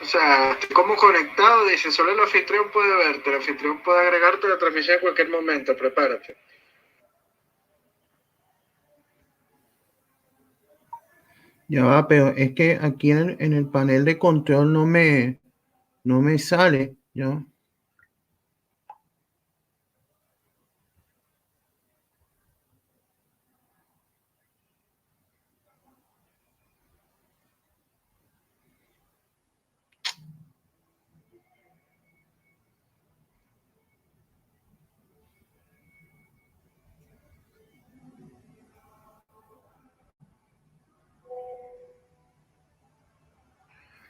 sea, estoy como conectado, dice, solo el anfitrión puede verte, el anfitrión puede agregarte a la transmisión en cualquier momento, prepárate. Ya va, pero es que aquí en el panel de control no me sale, ¿ya?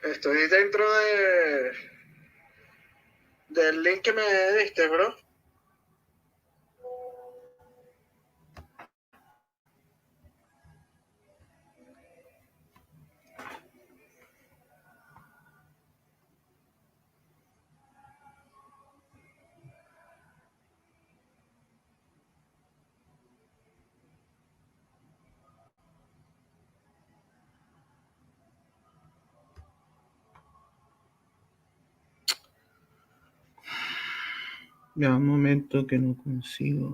Estoy dentro del link que me diste, bro. Ya, un momento que no consigo.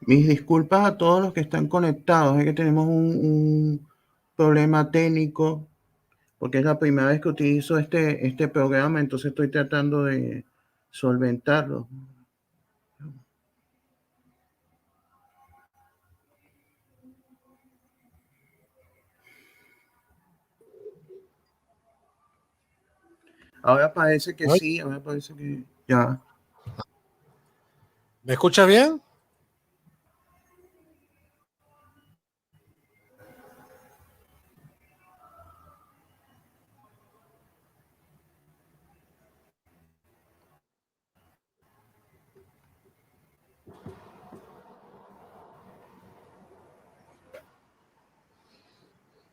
Mis disculpas a todos los que están conectados, es que tenemos un problema técnico, porque es la primera vez que utilizo este programa, entonces estoy tratando de solventarlo. Ahora parece que sí, ahora parece que ya. ¿Me escuchas bien?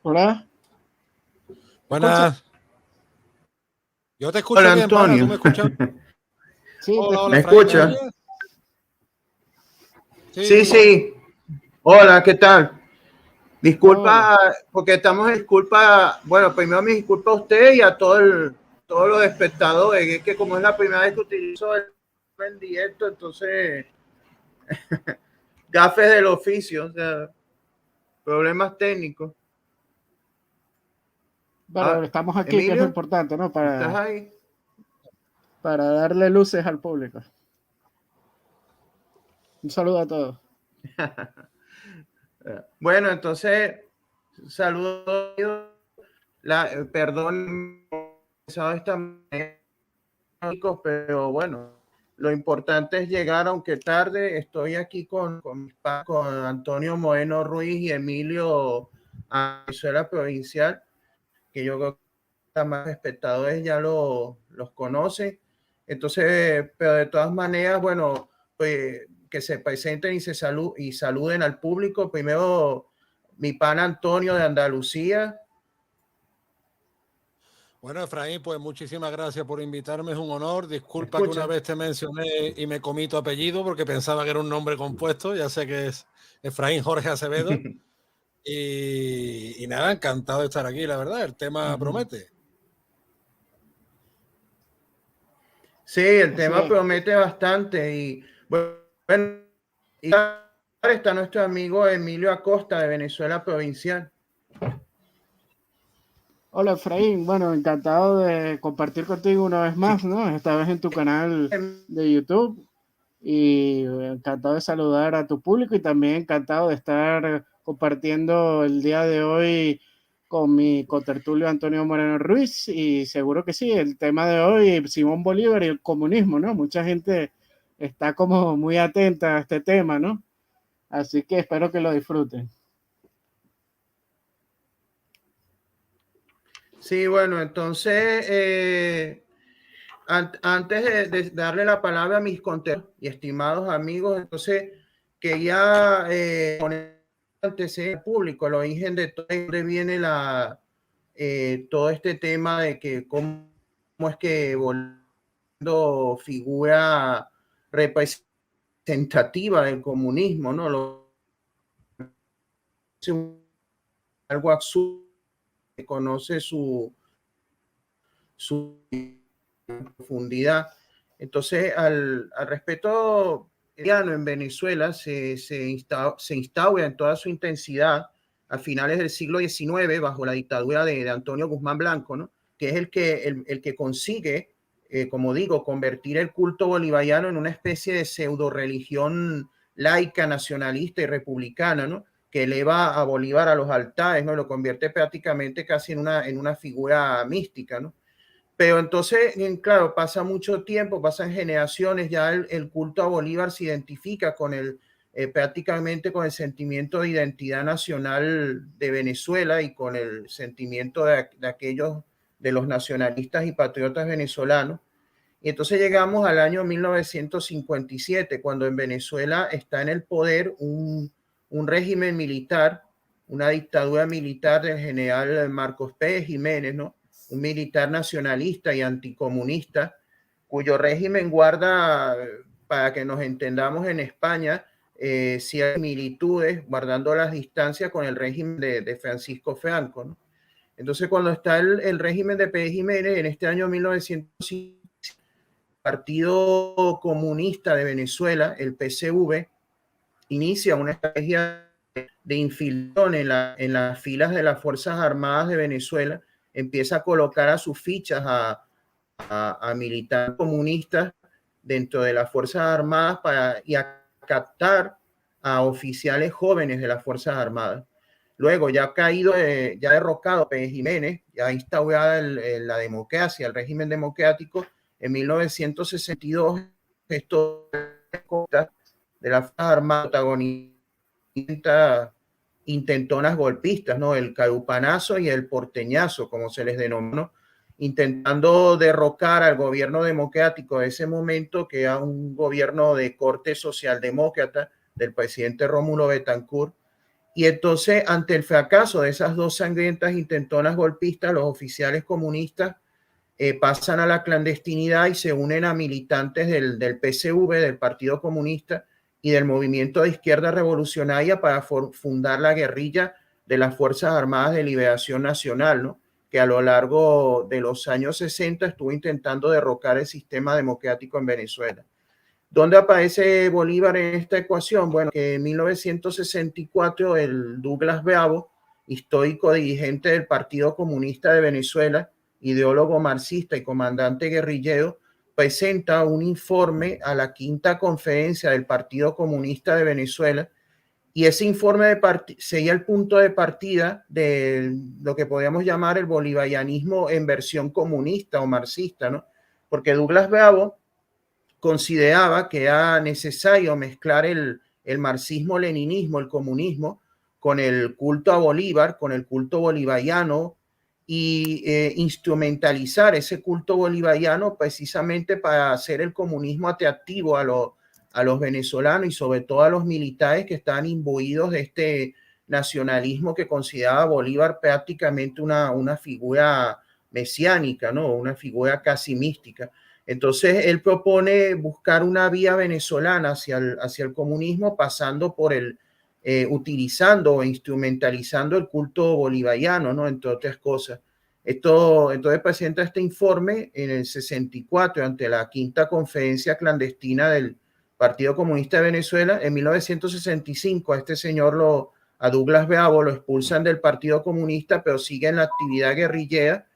Hola. Buenas. Yo te escucho Hola, bien, Antonio. pana. ¿Tú me escuchas? Sí, Hola, ¿Me Efraín, escucha? oyes? Sí. Hola, ¿qué tal? Disculpa, hola. porque estamos en disculpa. Bueno, primero mi disculpa a usted y a todos los espectadores. Es que como es la primera vez que utilizo el en directo, entonces gafes del oficio, o sea, problemas técnicos. Bueno, estamos aquí, Emilio, que es lo importante, ¿no? ¿estás ahí? Para darle luces al público. Un saludo a todos. Bueno, entonces, saludos. Perdón, pero bueno, lo importante es llegar, aunque tarde. Estoy aquí con Antonio Moreno Ruiz y Emilio a Venezuela Provincial, que yo creo que los más espectadores ya los conocen. Entonces, pero de todas maneras, bueno, pues que se presenten y saluden al público. Primero, mi pana Antonio de Andalucía. Bueno, Efraín, pues muchísimas gracias por invitarme, es un honor. Disculpa que una vez te mencioné y me comí tu apellido porque pensaba que era un nombre compuesto. Ya sé que es Efraín Jorge Acevedo. y nada, encantado de estar aquí, la verdad. El tema promete. Sí, el tema promete bastante. Y bueno, y está nuestro amigo Emilio Acosta de Venezuela Provincial. Hola, Efraín. Bueno, encantado de compartir contigo una vez más, ¿no? Esta vez en tu canal de YouTube. Y encantado de saludar a tu público y también encantado de estar compartiendo el día de hoy con mi contertulio Antonio Moreno Ruiz. Y seguro que sí, el tema de hoy, Simón Bolívar y el comunismo, ¿no? Mucha gente está como muy atenta a este tema, ¿no? Así que espero que lo disfruten. Sí, bueno, entonces, antes de darle la palabra a mis contertulios y estimados amigos, entonces quería poner antecedentes público, el origen de dónde viene todo este tema de que cómo es que volviendo figura representativa del comunismo, ¿no? Algo absurdo, que conoce su profundidad. Entonces, al respecto en Venezuela se instaura en toda su intensidad a finales del siglo XIX bajo la dictadura de Antonio Guzmán Blanco, ¿no? Que es el que consigue, como digo, convertir el culto bolivariano en una especie de pseudo religión laica, nacionalista y republicana, ¿no? Que eleva a Bolívar a los altares, ¿no? Lo convierte prácticamente casi en una figura mística, ¿no? Pero entonces, claro, pasa mucho tiempo, pasan generaciones, ya el culto a Bolívar se identifica con prácticamente con el sentimiento de identidad nacional de Venezuela y con el sentimiento de aquellos, de los nacionalistas y patriotas venezolanos. Y entonces llegamos al año 1957, cuando en Venezuela está en el poder un régimen militar, una dictadura militar del general Marcos Pérez Jiménez, ¿no? Un militar nacionalista y anticomunista, cuyo régimen guarda, para que nos entendamos en España, ciertas similitudes, guardando las distancias con el régimen de Francisco Franco, ¿no? Entonces, cuando está el régimen de Pérez Jiménez, en este año 1950, Partido Comunista de Venezuela, el PCV, inicia una estrategia de infiltración en las filas de las Fuerzas Armadas de Venezuela, empieza a colocar a sus fichas a militares comunistas dentro de las Fuerzas Armadas y a captar a oficiales jóvenes de las Fuerzas Armadas. Luego, ya caído, ya derrocado Pérez Jiménez, ya instaurada la democracia, el régimen democrático, en 1962, esto de las Fuerzas Armadas protagonista intentonas golpistas, ¿no? El carupanazo y el porteñazo, como se les denominó, intentando derrocar al gobierno democrático de ese momento, que era un gobierno de corte socialdemócrata del presidente Rómulo Betancourt. Y entonces, ante el fracaso de esas dos sangrientas intentonas golpistas, los oficiales comunistas pasan a la clandestinidad y se unen a militantes del PSV, del Partido Comunista, y del Movimiento de Izquierda Revolucionaria para fundar la guerrilla de las Fuerzas Armadas de Liberación Nacional, ¿no? Que a lo largo de los años 60 estuvo intentando derrocar el sistema democrático en Venezuela. ¿Dónde aparece Bolívar en esta ecuación? Bueno, que en 1964 el Douglas Bravo, histórico dirigente del Partido Comunista de Venezuela, ideólogo marxista y comandante guerrillero, presenta un informe a la quinta conferencia del Partido Comunista de Venezuela, y ese informe sería el punto de partida de lo que podríamos llamar el bolivarianismo en versión comunista o marxista, ¿no? Porque Douglas Bravo consideraba que era necesario mezclar el marxismo-leninismo, el comunismo, con el culto a Bolívar, con el culto bolivariano, y instrumentalizar ese culto bolivariano precisamente para hacer el comunismo atractivo a los venezolanos y sobre todo a los militares que estaban imbuidos de este nacionalismo que consideraba Bolívar prácticamente una figura mesiánica, ¿no? Una figura casi mística. Entonces él propone buscar una vía venezolana hacia el comunismo, pasando por utilizando o instrumentalizando el culto bolivariano, ¿no? Entre otras cosas. Entonces presenta este informe en el 64 ante la quinta conferencia clandestina del Partido Comunista de Venezuela. En 1965 a este señor, a Douglas Bravo, lo expulsan del Partido Comunista, pero sigue en la actividad guerrillera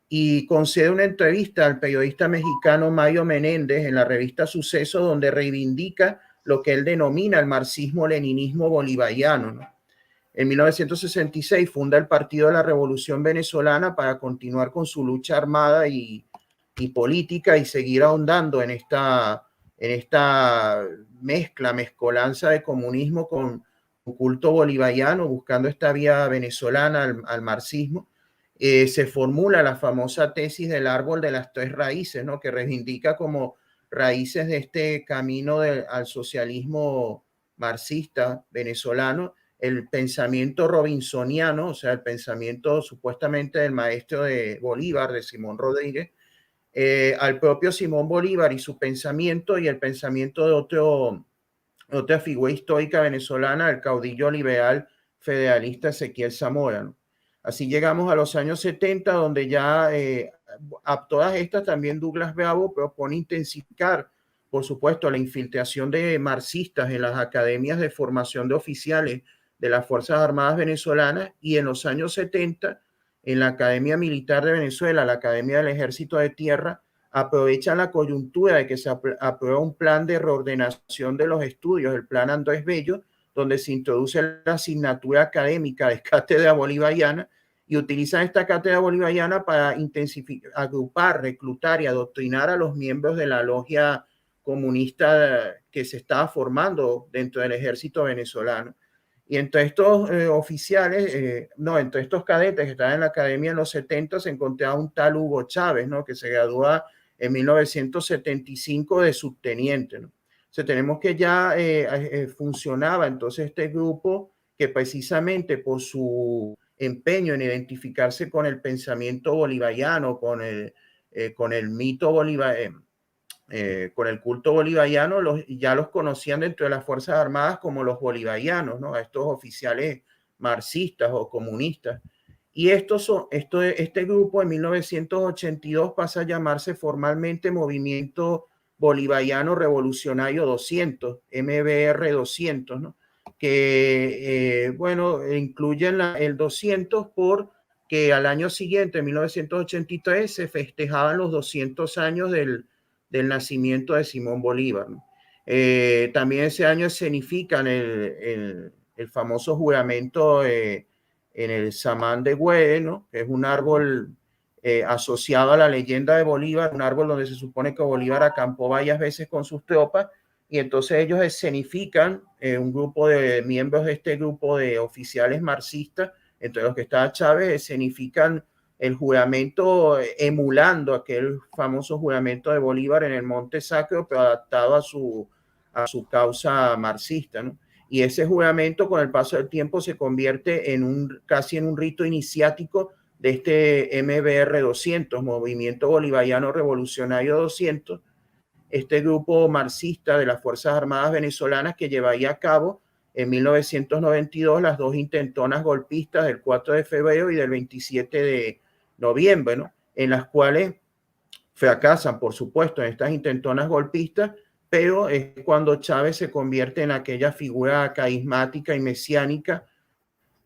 y concede una entrevista al periodista mexicano Mario Menéndez en la revista Suceso, donde reivindica lo que él denomina el marxismo-leninismo bolivariano, ¿no? En 1966 funda el Partido de la Revolución Venezolana para continuar con su lucha armada y política y seguir ahondando en esta mezcolanza de comunismo con culto bolivariano, buscando esta vía venezolana al marxismo. Se formula la famosa tesis del árbol de las tres raíces, ¿no? Que reivindica como raíces de este camino al socialismo marxista venezolano el pensamiento robinsoniano, o sea, el pensamiento supuestamente del maestro de Bolívar, de Simón Rodríguez, al propio Simón Bolívar y su pensamiento, y el pensamiento de otra figura histórica venezolana, el caudillo liberal federalista Ezequiel Zamora, ¿no? Así llegamos a los años 70, donde ya a todas estas también Douglas Bravo propone intensificar, por supuesto, la infiltración de marxistas en las academias de formación de oficiales de las Fuerzas Armadas venezolanas, y en los años 70, en la Academia Militar de Venezuela, la Academia del Ejército de Tierra, aprovechan la coyuntura de que se aprueba un plan de reordenación de los estudios, el plan Andrés Bello, donde se introduce la asignatura académica de cátedra bolivariana, y utilizan esta cátedra bolivariana para intensificar, agrupar, reclutar y adoctrinar a los miembros de la logia comunista que se estaba formando dentro del ejército venezolano. Y entre estos entre estos cadetes que estaban en la academia en los 70, se encontraba un tal Hugo Chávez, ¿no? Que se gradúa en 1975 de subteniente, ¿no? O sea, tenemos que ya funcionaba entonces este grupo que precisamente por su empeño en identificarse con el pensamiento bolivariano, con el mito bolivariano, con el culto bolivariano, ya los conocían dentro de las Fuerzas Armadas como los bolivarianos, ¿no? A estos oficiales marxistas o comunistas. Y este grupo en 1982 pasa a llamarse formalmente Movimiento Bolivariano Revolucionario 200, MBR 200, ¿no? que, bueno, incluyen el 200 porque al año siguiente, en 1983, se festejaban los 200 años del nacimiento de Simón Bolívar, ¿no? También ese año escenifican el famoso juramento en el Samán de Güell, ¿no? Que es un árbol asociado a la leyenda de Bolívar, un árbol donde se supone que Bolívar acampó varias veces con sus tropas, y entonces ellos escenifican un grupo de miembros de este grupo de oficiales marxistas, entre los que estaba Chávez, escenifican el juramento emulando aquel famoso juramento de Bolívar en el Monte Sacro, pero adaptado a su causa marxista, ¿no? Y ese juramento con el paso del tiempo se convierte casi en un rito iniciático de este MBR 200, Movimiento Bolivariano Revolucionario 200, este grupo marxista de las Fuerzas Armadas venezolanas que llevaría a cabo en 1992 las dos intentonas golpistas del 4 de febrero y del 27 de noviembre, ¿no? En las cuales fracasan, por supuesto, en estas intentonas golpistas, pero es cuando Chávez se convierte en aquella figura carismática y mesiánica,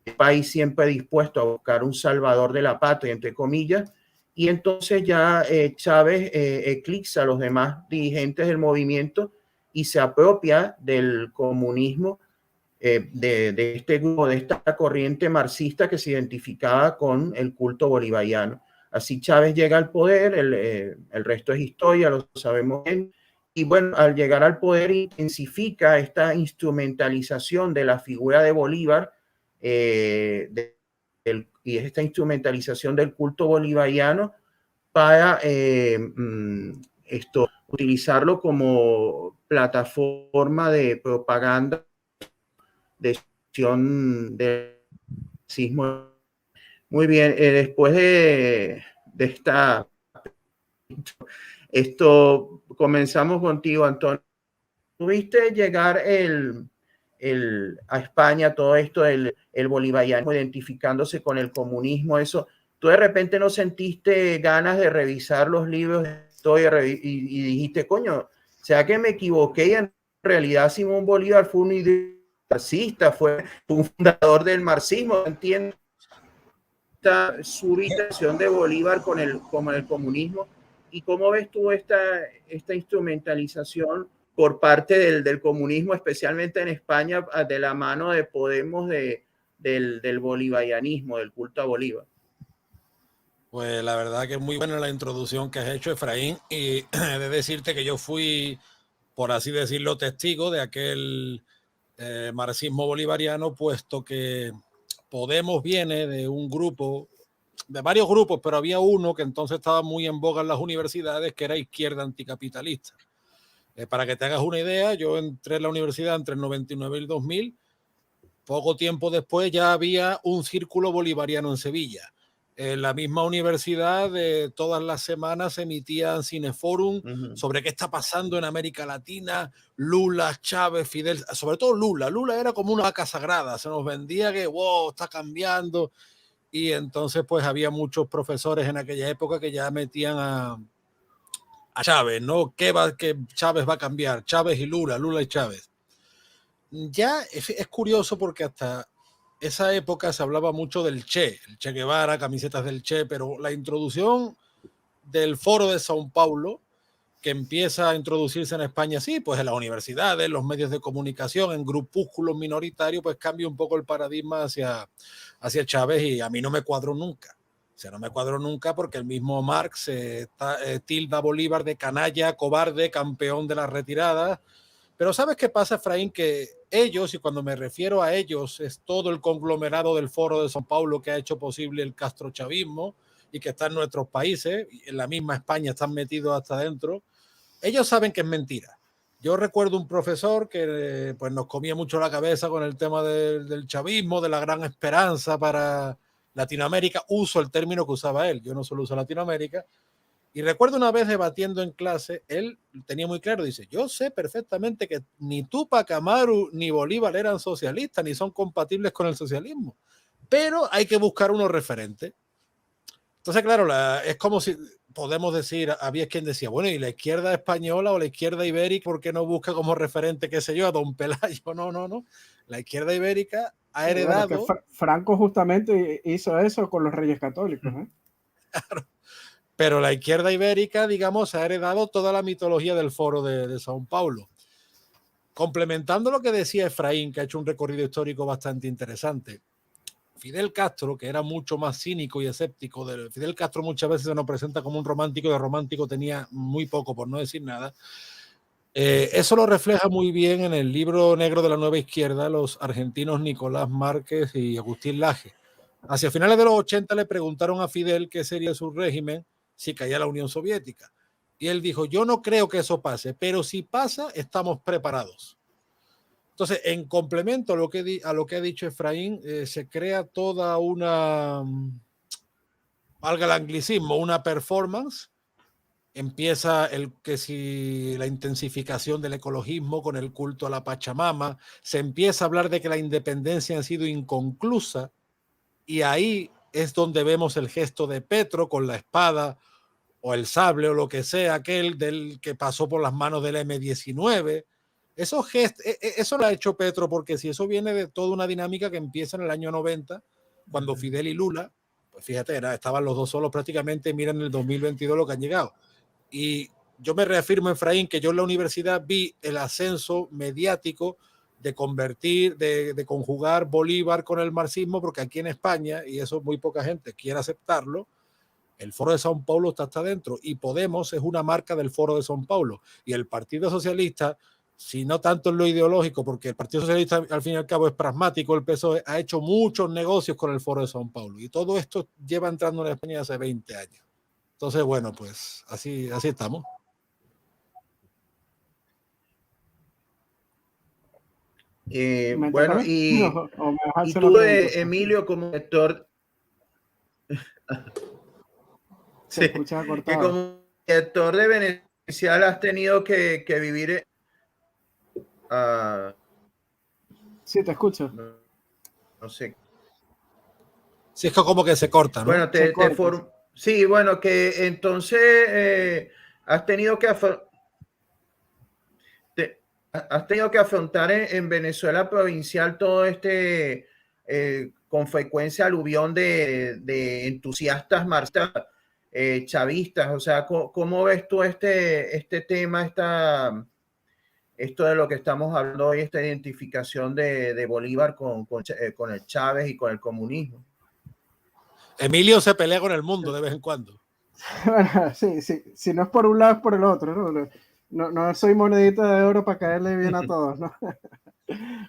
el país siempre dispuesto a buscar un salvador de la patria, entre comillas, y entonces ya Chávez eclipsa a los demás dirigentes del movimiento y se apropia del comunismo, de este grupo, de esta corriente marxista que se identificaba con el culto bolivariano. Así Chávez llega al poder, el resto es historia, lo sabemos bien, y bueno, al llegar al poder intensifica esta instrumentalización de la figura de Bolívar y esta instrumentalización del culto bolivariano para utilizarlo como plataforma de propaganda de acción del racismo. Muy bien, después de esto, comenzamos contigo, Antonio. ¿Tuviste llegar a España todo esto del bolivarianismo identificándose con el comunismo? Eso, ¿tú de repente no sentiste ganas de revisar los libros de historia y dijiste, coño, ¿será que me equivoqué? Y en realidad Simón Bolívar fue un ideólogo marxista, fue un fundador del marxismo. Entiendo esta subversión de Bolívar con el comunismo. ¿Y cómo ves tú esta instrumentalización por parte del comunismo, especialmente en España, de la mano de Podemos, del bolivarianismo, del culto a Bolívar? Pues la verdad que es muy buena la introducción que has hecho, Efraín, y he de decirte que yo fui, por así decirlo, testigo de aquel marxismo bolivariano, puesto que Podemos viene de un grupo, de varios grupos, pero había uno que entonces estaba muy en boga en las universidades, que era izquierda anticapitalista. Para que te hagas una idea, yo entré en la universidad entre el 99 y el 2000, poco tiempo después ya había un círculo bolivariano en Sevilla. En la misma universidad, todas las semanas se emitían cineforum sobre qué está pasando en América Latina, Lula, Chávez, Fidel, sobre todo Lula. Lula era como una vaca sagrada, se nos vendía que, wow, está cambiando. Y entonces pues había muchos profesores en aquella época que ya metían a Chávez, ¿no? ¿Qué Chávez va a cambiar? Chávez y Lula, Lula y Chávez. Ya es curioso porque hasta esa época se hablaba mucho del Che, el Che Guevara, camisetas del Che, pero la introducción del Foro de Sao Paulo, que empieza a introducirse en España, sí, pues en las universidades, en los medios de comunicación, en grupúsculos minoritarios, pues cambia un poco el paradigma hacia Chávez, y a mí no me cuadró nunca. O sea, no me cuadró nunca porque el mismo Marx tilda a Bolívar de canalla, cobarde, campeón de la retirada. Pero ¿sabes qué pasa, Efraín? Que ellos, y cuando me refiero a ellos, es todo el conglomerado del Foro de Sao Paulo que ha hecho posible el castrochavismo y que está en nuestros países, y en la misma España están metidos hasta adentro. Ellos saben que es mentira. Yo recuerdo un profesor que pues nos comía mucho la cabeza con el tema del chavismo, de la gran esperanza para Latinoamérica. Uso el término que usaba él, yo no solo uso Latinoamérica. Y recuerdo una vez debatiendo en clase, él tenía muy claro, dice, yo sé perfectamente que ni Túpac Amaru ni Bolívar eran socialistas, ni son compatibles con el socialismo, pero hay que buscar unos referentes. Entonces, claro, es como si, podemos decir, había quien decía, bueno, ¿y la izquierda española o la izquierda ibérica por qué no busca como referente, qué sé yo, a don Pelayo? No. La izquierda ibérica ha heredado... Bueno, Franco justamente hizo eso con los Reyes Católicos, ¿eh? Claro. Pero la izquierda ibérica, digamos, ha heredado toda la mitología del Foro de São Paulo. Complementando lo que decía Efraín, que ha hecho un recorrido histórico bastante interesante. Fidel Castro, que era mucho más cínico y escéptico, Fidel Castro muchas veces se nos presenta como un romántico, de romántico tenía muy poco, por no decir nada. Eso lo refleja muy bien en el libro negro de la nueva izquierda, los argentinos Nicolás Márquez y Agustín Laje. Hacia finales de los 80 le preguntaron a Fidel qué sería su régimen si caía la Unión Soviética. Y él dijo, yo no creo que eso pase, pero si pasa, estamos preparados. Entonces, en complemento a lo que ha dicho Efraín, se crea toda una, valga el anglicismo, una performance. Empieza la intensificación del ecologismo con el culto a la Pachamama. Se empieza a hablar de que la independencia ha sido inconclusa. Y ahí es donde vemos el gesto de Petro con la espada o el sable o lo que sea, aquel del que pasó por las manos del M-19. Eso lo ha hecho Petro, porque si eso viene de toda una dinámica que empieza en el año 90, cuando Fidel y Lula, pues fíjate, estaban los dos solos prácticamente, miren en el 2022 lo que han llegado. Y yo me reafirmo, Efraín, que yo en la universidad vi el ascenso mediático de convertir, de conjugar Bolívar con el marxismo, porque aquí en España, y eso muy poca gente quiere aceptarlo, el Foro de São Paulo está dentro, y Podemos es una marca del Foro de São Paulo, y el Partido Socialista, si no tanto en lo ideológico, porque el Partido Socialista al fin y al cabo es pragmático, el PSOE ha hecho muchos negocios con el Foro de São Paulo, y todo esto lleva entrando en España hace 20 años. Entonces, bueno, pues así estamos. Bueno, y tú, Emilio, como lector, se escucha cortado. Que como lector de Venezuela has tenido que vivir. Sí, te escucho. No sé. Sí, es que como que se corta, ¿no? Bueno, sí, bueno, que entonces has tenido que afrontar en Venezuela provincial todo con frecuencia aluvión de entusiastas marxistas, chavistas. O sea, ¿cómo ves tú este tema, esto de lo que estamos hablando hoy, esta identificación de Bolívar con el Chávez y con el comunismo? Emilio se pelea con el mundo de vez en cuando. Bueno, sí, si no es por un lado es por el otro, ¿no? No soy monedita de oro para caerle bien a todos, ¿no?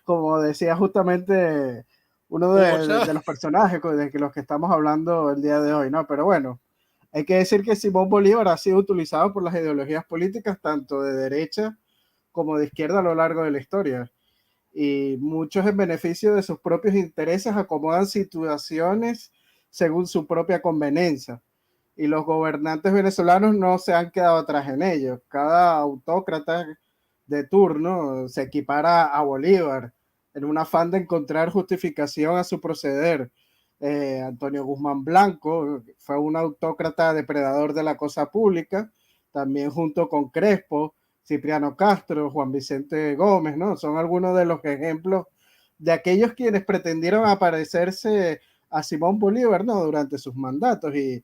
Como decía justamente uno de los personajes de los que estamos hablando el día de hoy, ¿no? Pero bueno, hay que decir que Simón Bolívar ha sido utilizado por las ideologías políticas tanto de derecha como de izquierda a lo largo de la historia. Y muchos en beneficio de sus propios intereses acomodan situaciones según su propia conveniencia. Y los gobernantes venezolanos no se han quedado atrás en ello. Cada autócrata de turno se equipara a Bolívar en un afán de encontrar justificación a su proceder. Antonio Guzmán Blanco fue un autócrata depredador de la cosa pública, también junto con Crespo, Cipriano Castro, Juan Vicente Gómez, ¿no? Son algunos de los ejemplos de aquellos quienes pretendieron aparecerse a Simón Bolívar, ¿no? Durante sus mandatos y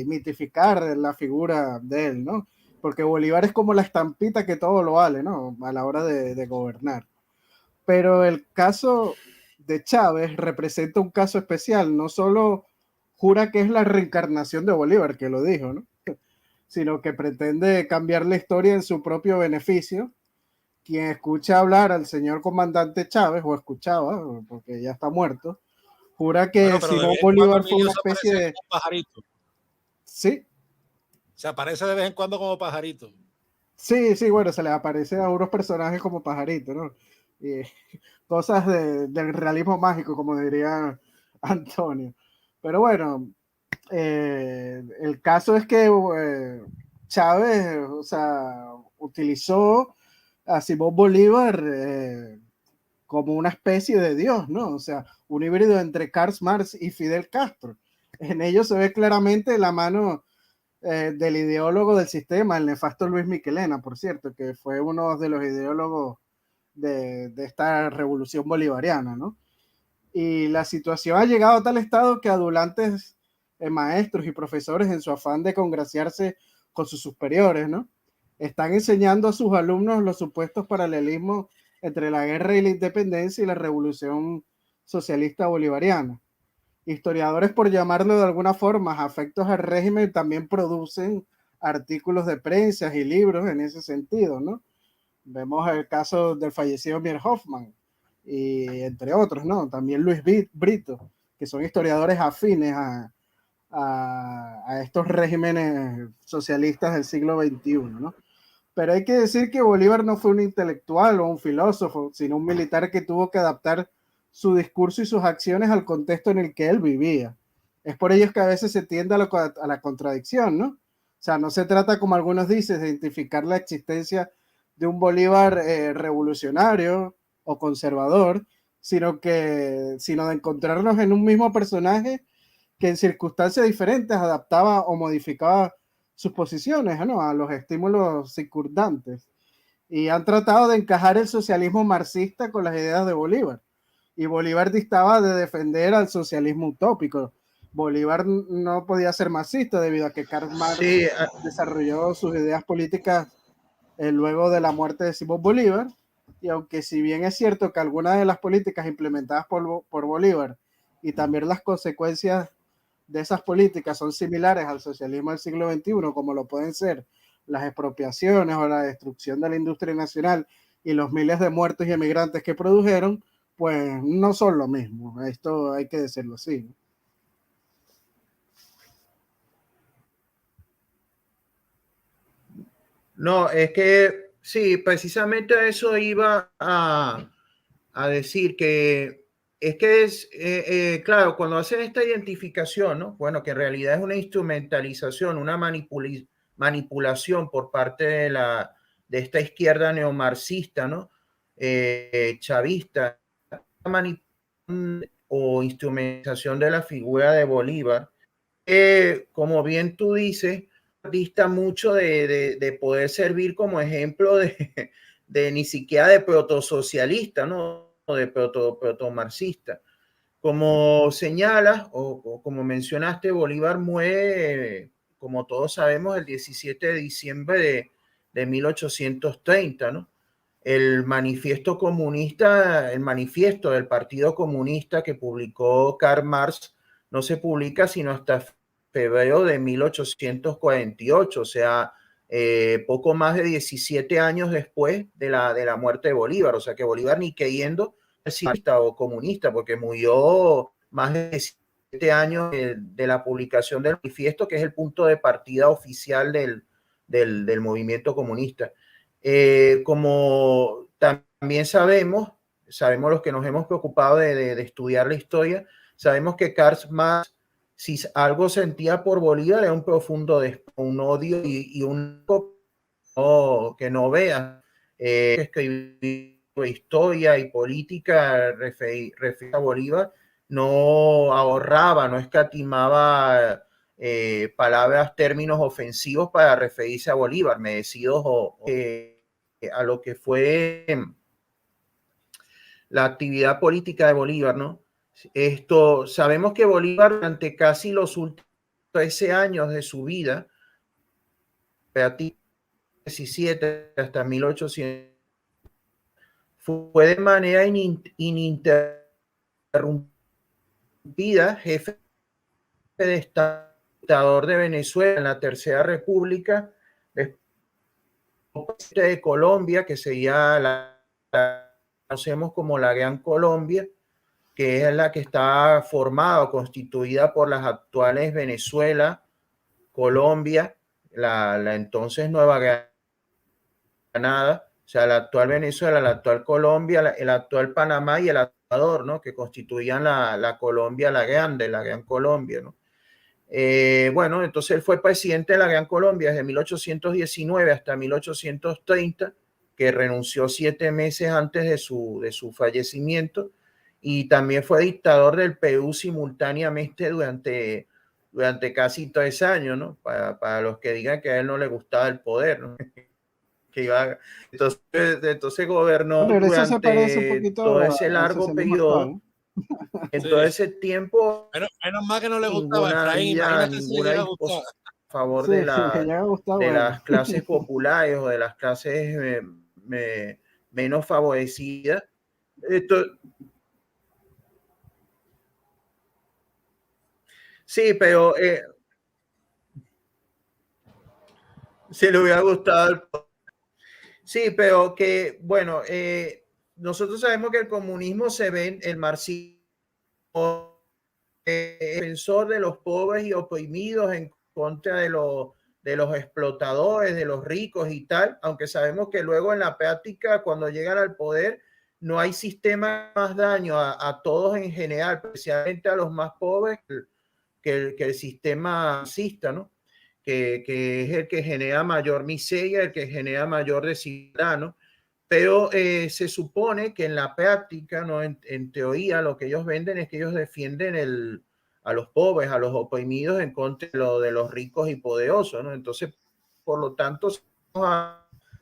mitificar la figura de él, ¿no? Porque Bolívar es como la estampita que todo lo vale, ¿no? A la hora de gobernar. Pero el caso de Chávez representa un caso especial, no solo jura que es la reencarnación de Bolívar, que lo dijo, ¿no? Sino que pretende cambiar la historia en su propio beneficio. Quien escucha hablar al señor comandante Chávez, o escuchaba, porque ya está muerto, jura que Simón Bolívar fue una especie de pajarito. Sí. Se aparece de vez en cuando como pajarito. Sí, bueno, se le aparece a unos personajes como pajarito, ¿no? Y cosas del realismo mágico, como diría Antonio. Pero bueno, el caso es que Chávez, o sea, utilizó a Simón Bolívar como una especie de dios, ¿no? O sea, un híbrido entre Karl Marx y Fidel Castro. En ello se ve claramente la mano del ideólogo del sistema, el nefasto Luis Michelena, por cierto, que fue uno de los ideólogos de esta revolución bolivariana, ¿no? Y la situación ha llegado a tal estado que adulantes maestros y profesores, en su afán de congraciarse con sus superiores, ¿no?, están enseñando a sus alumnos los supuestos paralelismos entre la guerra y la independencia y la revolución socialista bolivariana. Historiadores, por llamarlo de alguna forma, afectos al régimen, también producen artículos de prensa y libros en ese sentido, ¿no? Vemos el caso del fallecido Mier Hoffman, y entre otros, ¿no? También Luis Brito, que son historiadores afines a estos regímenes socialistas del siglo XXI, ¿no? Pero hay que decir que Bolívar no fue un intelectual o un filósofo, sino un militar que tuvo que adaptar su discurso y sus acciones al contexto en el que él vivía. Es por ello que a veces se tiende a la contradicción, ¿no? O sea, no se trata, como algunos dicen, de identificar la existencia de un Bolívar revolucionario o conservador, sino de encontrarnos en un mismo personaje que en circunstancias diferentes adaptaba o modificaba sus posiciones, ¿no?, a los estímulos circundantes, y han tratado de encajar el socialismo marxista con las ideas de Bolívar. Y Bolívar distaba de defender al socialismo utópico. Bolívar no podía ser marxista debido a que Karl Marx desarrolló sus ideas políticas luego de la muerte de Simón Bolívar. Y aunque si bien es cierto que algunas de las políticas implementadas por Bolívar y también las consecuencias de esas políticas son similares al socialismo del siglo XXI, como lo pueden ser las expropiaciones o la destrucción de la industria nacional y los miles de muertos y emigrantes que produjeron, pues no son lo mismo. Esto hay que decirlo así. No, es que sí, precisamente a eso iba a decir, que es que claro, cuando hacen esta identificación, ¿no? Bueno, que en realidad es una instrumentalización, una manipulación por parte de esta izquierda neomarxista, ¿no? Chavista, o instrumentalización de la figura de Bolívar, como bien tú dices, dista mucho de poder servir como ejemplo de ni siquiera de protosocialista, ¿no? O de protomarxista. Como señalas o como mencionaste, Bolívar muere, como todos sabemos, el 17 de diciembre de 1830, ¿no? El manifiesto comunista, el manifiesto del Partido Comunista que publicó Karl Marx, no se publica sino hasta febrero de 1848, o sea, poco más de 17 años después de la muerte de Bolívar. O sea que Bolívar ni queriendo marxista o comunista, porque murió más de 17 años de la publicación del manifiesto, que es el punto de partida oficial del movimiento comunista. Como también sabemos los que nos hemos preocupado de estudiar la historia, sabemos que Karl Marx, si algo sentía por Bolívar, era un profundo un odio y un que no vea, escribir historia y política referida a Bolívar, no ahorraba, no escatimaba palabras, términos ofensivos para referirse a Bolívar, merecidos a lo que fue la actividad política de Bolívar, ¿no? Sabemos que Bolívar durante casi los últimos 13 años de su vida, 17 hasta 1800, fue de manera ininterrumpida jefe de Estado, dictador de Venezuela en la Tercera República, de Colombia, que sería la conocemos como la Gran Colombia, que es la que está formada o constituida por las actuales Venezuela, Colombia, la entonces Nueva Granada, o sea, la actual Venezuela, la actual Colombia, el actual Panamá y el Ecuador, ¿no? Que constituían la Colombia, la Gran Colombia, ¿no? Bueno, entonces él fue presidente de la Gran Colombia desde 1819 hasta 1830, que renunció 7 meses antes de su fallecimiento, y también fue dictador del Perú simultáneamente durante durante casi 3 años, ¿no? Para los que digan que a él no le gustaba el poder, ¿no? Que iba, entonces gobernó Pero eso se parece un durante poquito todo ese al largo socialismo periodo. actual. En Sí. todo ese tiempo, Menos mal que no le gustaba Efraín, imagínate si le llega a gustar. a favor Sí, de, le llega a gustar, de bueno. las clases populares o de las clases menos favorecidas. Esto, sí, pero si le hubiera gustado. Sí, pero que, bueno, nosotros sabemos que el comunismo se ve, el marxismo, defensor de los pobres y oprimidos en contra de los explotadores, de los ricos y tal, aunque sabemos que luego en la práctica, cuando llegan al poder, no hay sistema más daño a todos en general, especialmente a los más pobres, que el sistema marxista, ¿no? Que es el que genera mayor miseria, el que genera mayor desigualdad, ¿no? Pero se supone que en la práctica, ¿no? En teoría, lo que ellos venden es que ellos defienden a los pobres, a los oprimidos en contra de los ricos y poderosos, ¿no? Entonces, por lo tanto, vamos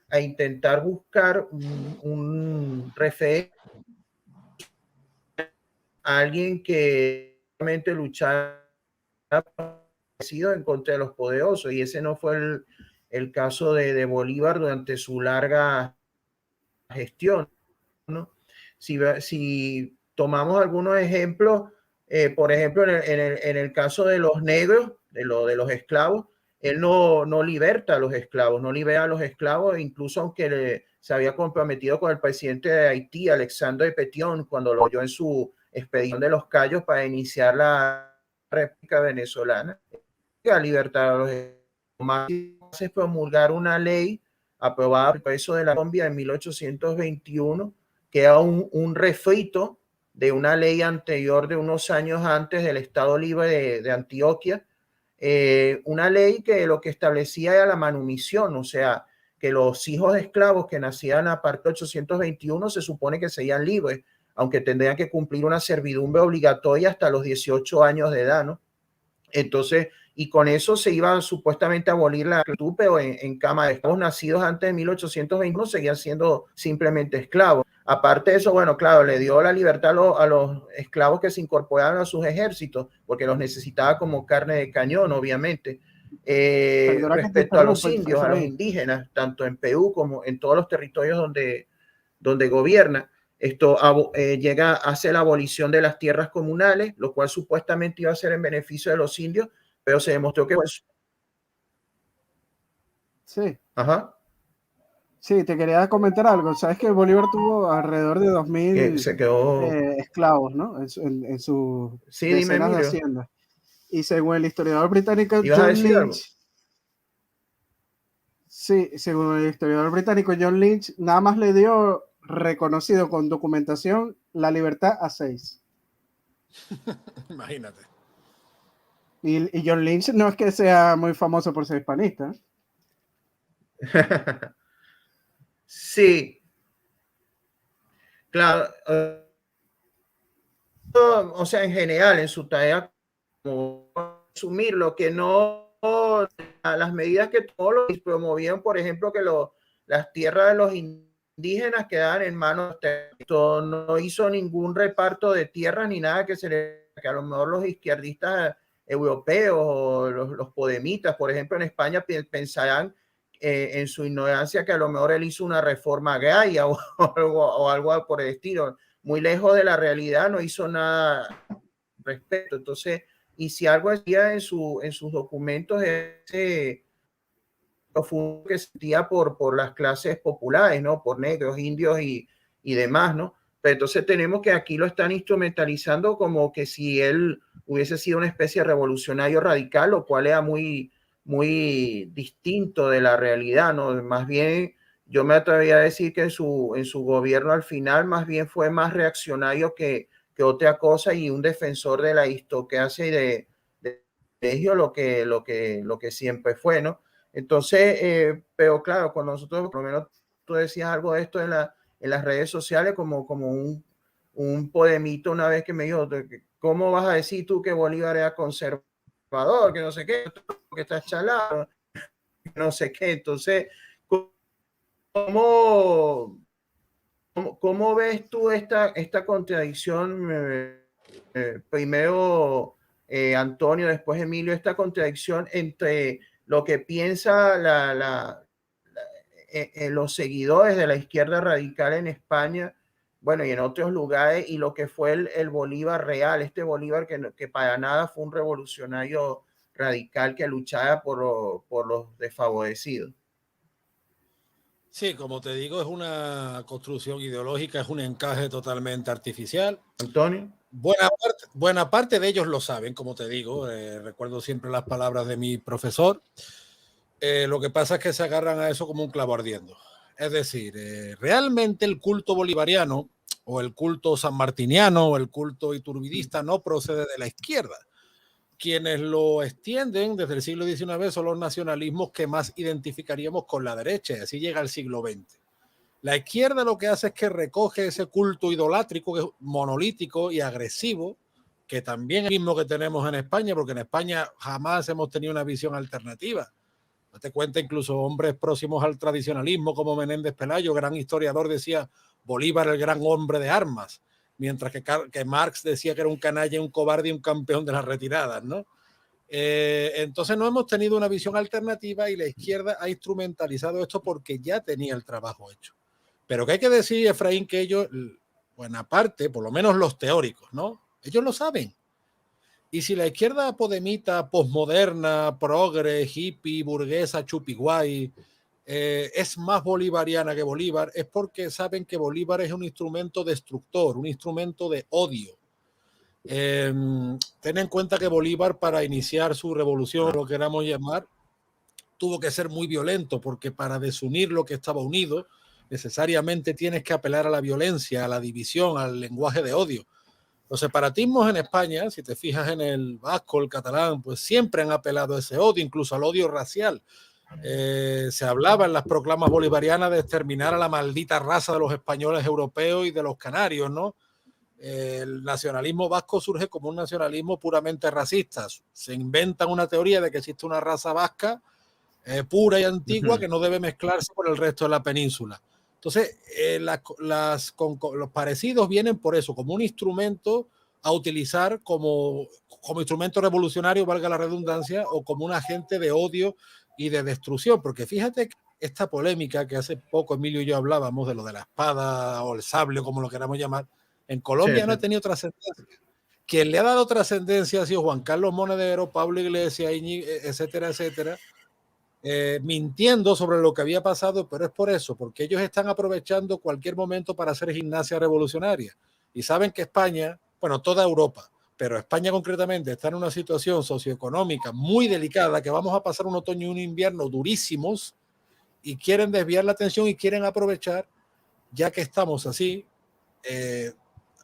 a intentar buscar un referente, alguien que realmente luchara en contra de los poderosos, y ese no fue el caso de Bolívar durante su larga gestión, ¿no? Si tomamos algunos ejemplos, por ejemplo, en el caso de los negros, de los esclavos, él no liberta a los esclavos, no libera a los esclavos, incluso aunque se había comprometido con el presidente de Haití, Alexandre Petion, cuando lo oyó en su expedición de los Cayos para iniciar la República Venezolana, a libertar a los esclavos. Es promulgar una ley aprobada por el Congreso de la Colombia en 1821, que era un refrito de una ley anterior de unos años antes del Estado Libre de Antioquia, una ley que lo que establecía era la manumisión, o sea, que los hijos de esclavos que nacían a partir de 1821 se supone que serían libres, aunque tendrían que cumplir una servidumbre obligatoria hasta los 18 años de edad, ¿no? Entonces, y con eso se iba supuestamente a abolir la esclavitud, pero en cama de esclavos nacidos antes de 1821 seguían siendo simplemente esclavos. Aparte de eso, bueno, claro, le dio la libertad a los esclavos que se incorporaron a sus ejércitos, porque los necesitaba como carne de cañón, obviamente. Respecto a los indios, a los indígenas, tanto en Perú como en todos los territorios donde gobierna, esto llega a hacer la abolición de las tierras comunales, lo cual supuestamente iba a ser en beneficio de los indios, pero se demostró que... Sí. Ajá. Sí, te quería comentar algo. Sabes que Bolívar tuvo alrededor de 2000 esclavos, ¿no? En sus decenas de haciendas. Y según el historiador británico John Lynch, sí, según el historiador británico John Lynch, nada más le dio reconocido con documentación la libertad a 6. Imagínate. Y John Lynch no es que sea muy famoso por ser hispanista. Sí. Claro. O sea, en general, en su tarea, como asumir lo que no, las medidas que todos promovían, por ejemplo, que las tierras de los indígenas quedaban en manos de esto, no hizo ningún reparto de tierras ni nada que a lo mejor los izquierdistas europeos o los podemitas, por ejemplo, en España pensarán en su ignorancia que a lo mejor él hizo una reforma agraria o algo por el estilo. Muy lejos de la realidad, no hizo nada respecto. Entonces, y si algo decía en sus documentos, ese profundo que sentía por las clases populares, ¿no? Por negros, indios y demás, ¿no? Pero entonces tenemos que aquí lo están instrumentalizando como que si él hubiese sido una especie de revolucionario radical, lo cual era muy, muy distinto de la realidad, ¿no? Más bien, yo me atrevería a decir que en su gobierno al final más bien fue más reaccionario que otra cosa y un defensor de la aristocracia y de ello lo que siempre fue, ¿no? Entonces, pero claro, cuando nosotros, por lo menos tú decías algo de esto en las redes sociales, como un podemito una vez que me dijo, ¿cómo vas a decir tú que Bolívar era conservador? Salvador, que no sé qué, que está chalado, que no sé qué. Entonces, ¿cómo ves tú esta contradicción? Primero Antonio, después Emilio, esta contradicción entre lo que piensa los seguidores de la izquierda radical en España, bueno, y en otros lugares, y lo que fue el Bolívar real, este Bolívar que para nada fue un revolucionario radical que luchaba por los desfavorecidos. Sí, como te digo, es una construcción ideológica, es un encaje totalmente artificial. Antonio. Buena parte de ellos lo saben, como te digo, recuerdo siempre las palabras de mi profesor. Lo que pasa es que se agarran a eso como un clavo ardiendo. Es decir, realmente el culto bolivariano o el culto sanmartiniano o el culto iturbidista no procede de la izquierda. Quienes lo extienden desde el siglo XIX son los nacionalismos que más identificaríamos con la derecha, y así llega el siglo XX. La izquierda lo que hace es que recoge ese culto idolátrico, monolítico y agresivo, que también es el mismo que tenemos en España, porque en España jamás hemos tenido una visión alternativa. Date cuenta, incluso hombres próximos al tradicionalismo como Menéndez Pelayo, gran historiador, decía Bolívar el gran hombre de armas, mientras que Marx decía que era un canalla, un cobarde y un campeón de las retiradas, ¿no? Entonces no hemos tenido una visión alternativa y la izquierda ha instrumentalizado esto porque ya tenía el trabajo hecho. Pero que hay que decir, Efraín, que ellos, buena parte, por lo menos los teóricos, ¿no? Ellos lo saben. Y si la izquierda podemita, posmoderna, progre, hippie, burguesa, chupiguay, es más bolivariana que Bolívar, es porque saben que Bolívar es un instrumento destructor, un instrumento de odio. Ten en cuenta que Bolívar, para iniciar su revolución, lo queramos llamar, tuvo que ser muy violento, porque para desunir lo que estaba unido, necesariamente tienes que apelar a la violencia, a la división, al lenguaje de odio. Los separatismos en España, si te fijas en el vasco, el catalán, pues siempre han apelado a ese odio, incluso al odio racial. Se hablaba en las proclamas bolivarianas de exterminar a la maldita raza de los españoles europeos y de los canarios, ¿no? El nacionalismo vasco surge como un nacionalismo puramente racista. Se inventan una teoría de que existe una raza vasca pura y antigua que no debe mezclarse con el resto de la península. Entonces, los parecidos vienen por eso, como un instrumento a utilizar como instrumento revolucionario, valga la redundancia, o como un agente de odio y de destrucción. Porque fíjate que esta polémica que hace poco Emilio y yo hablábamos de lo de la espada o el sable, como lo queramos llamar, en Colombia no ha tenido trascendencia. Quien le ha dado trascendencia ha sido Juan Carlos Monedero, Pablo Iglesias, etcétera, etcétera, mintiendo sobre lo que había pasado, pero es por eso, porque ellos están aprovechando cualquier momento para hacer gimnasia revolucionaria. Y saben que España, bueno, toda Europa, pero España concretamente está en una situación socioeconómica muy delicada, que vamos a pasar un otoño y un invierno durísimos, y quieren desviar la atención y quieren aprovechar, ya que estamos así,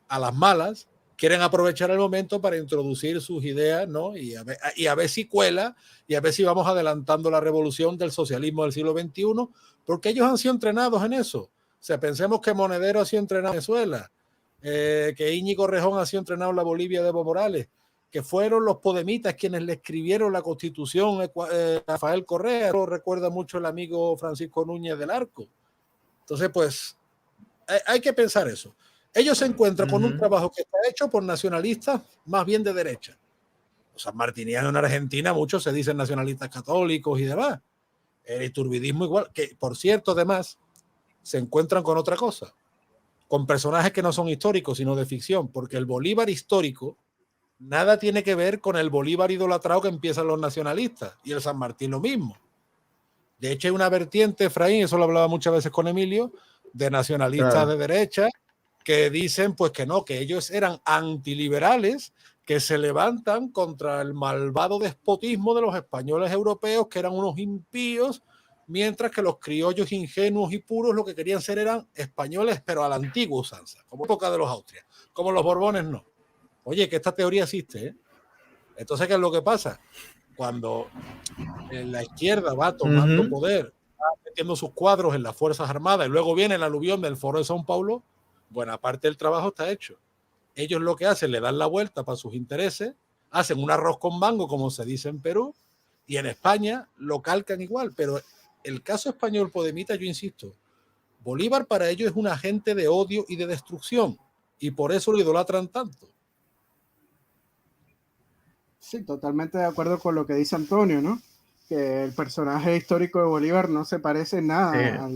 a las malas, quieren aprovechar el momento para introducir sus ideas, ¿no? Y a ver si cuela y a ver si vamos adelantando la revolución del socialismo del siglo XXI, porque ellos han sido entrenados en eso. O sea, pensemos que Monedero ha sido entrenado en Venezuela, que Íñigo Rejón ha sido entrenado en la Bolivia de Evo Morales, que fueron los podemitas quienes le escribieron la Constitución, Rafael Correa, lo recuerda mucho el amigo Francisco Núñez del Arco. Entonces, pues, hay que pensar eso. Ellos se encuentran con un trabajo que está hecho por nacionalistas más bien de derecha. Los sanmartinianos en Argentina, muchos se dicen nacionalistas católicos y demás. El iturbidismo igual, que por cierto, además, se encuentran con otra cosa, con personajes que no son históricos, sino de ficción, porque el Bolívar histórico nada tiene que ver con el Bolívar idolatrado que empiezan los nacionalistas, y el San Martín lo mismo. De hecho, hay una vertiente, Efraín, eso lo hablaba muchas veces con Emilio, de nacionalistas de derecha, que dicen pues que no, que ellos eran antiliberales, que se levantan contra el malvado despotismo de los españoles europeos, que eran unos impíos, mientras que los criollos ingenuos y puros lo que querían ser eran españoles, pero a la antigua usanza, como época de los Austrias, como los Borbones no. Oye, que esta teoría existe, ¿eh? Entonces, ¿qué es lo que pasa? Cuando la izquierda va tomando poder, va metiendo sus cuadros en las Fuerzas Armadas y luego viene el aluvión del Foro de São Paulo, buena parte del trabajo está hecho. Ellos lo que hacen, le dan la vuelta para sus intereses, hacen un arroz con mango, como se dice en Perú, y en España lo calcan igual. Pero el caso español, Podemita, yo insisto, Bolívar para ellos es un agente de odio y de destrucción, y por eso lo idolatran tanto. Sí, totalmente de acuerdo con lo que dice Antonio, ¿no? Que el personaje histórico de Bolívar no se parece en nada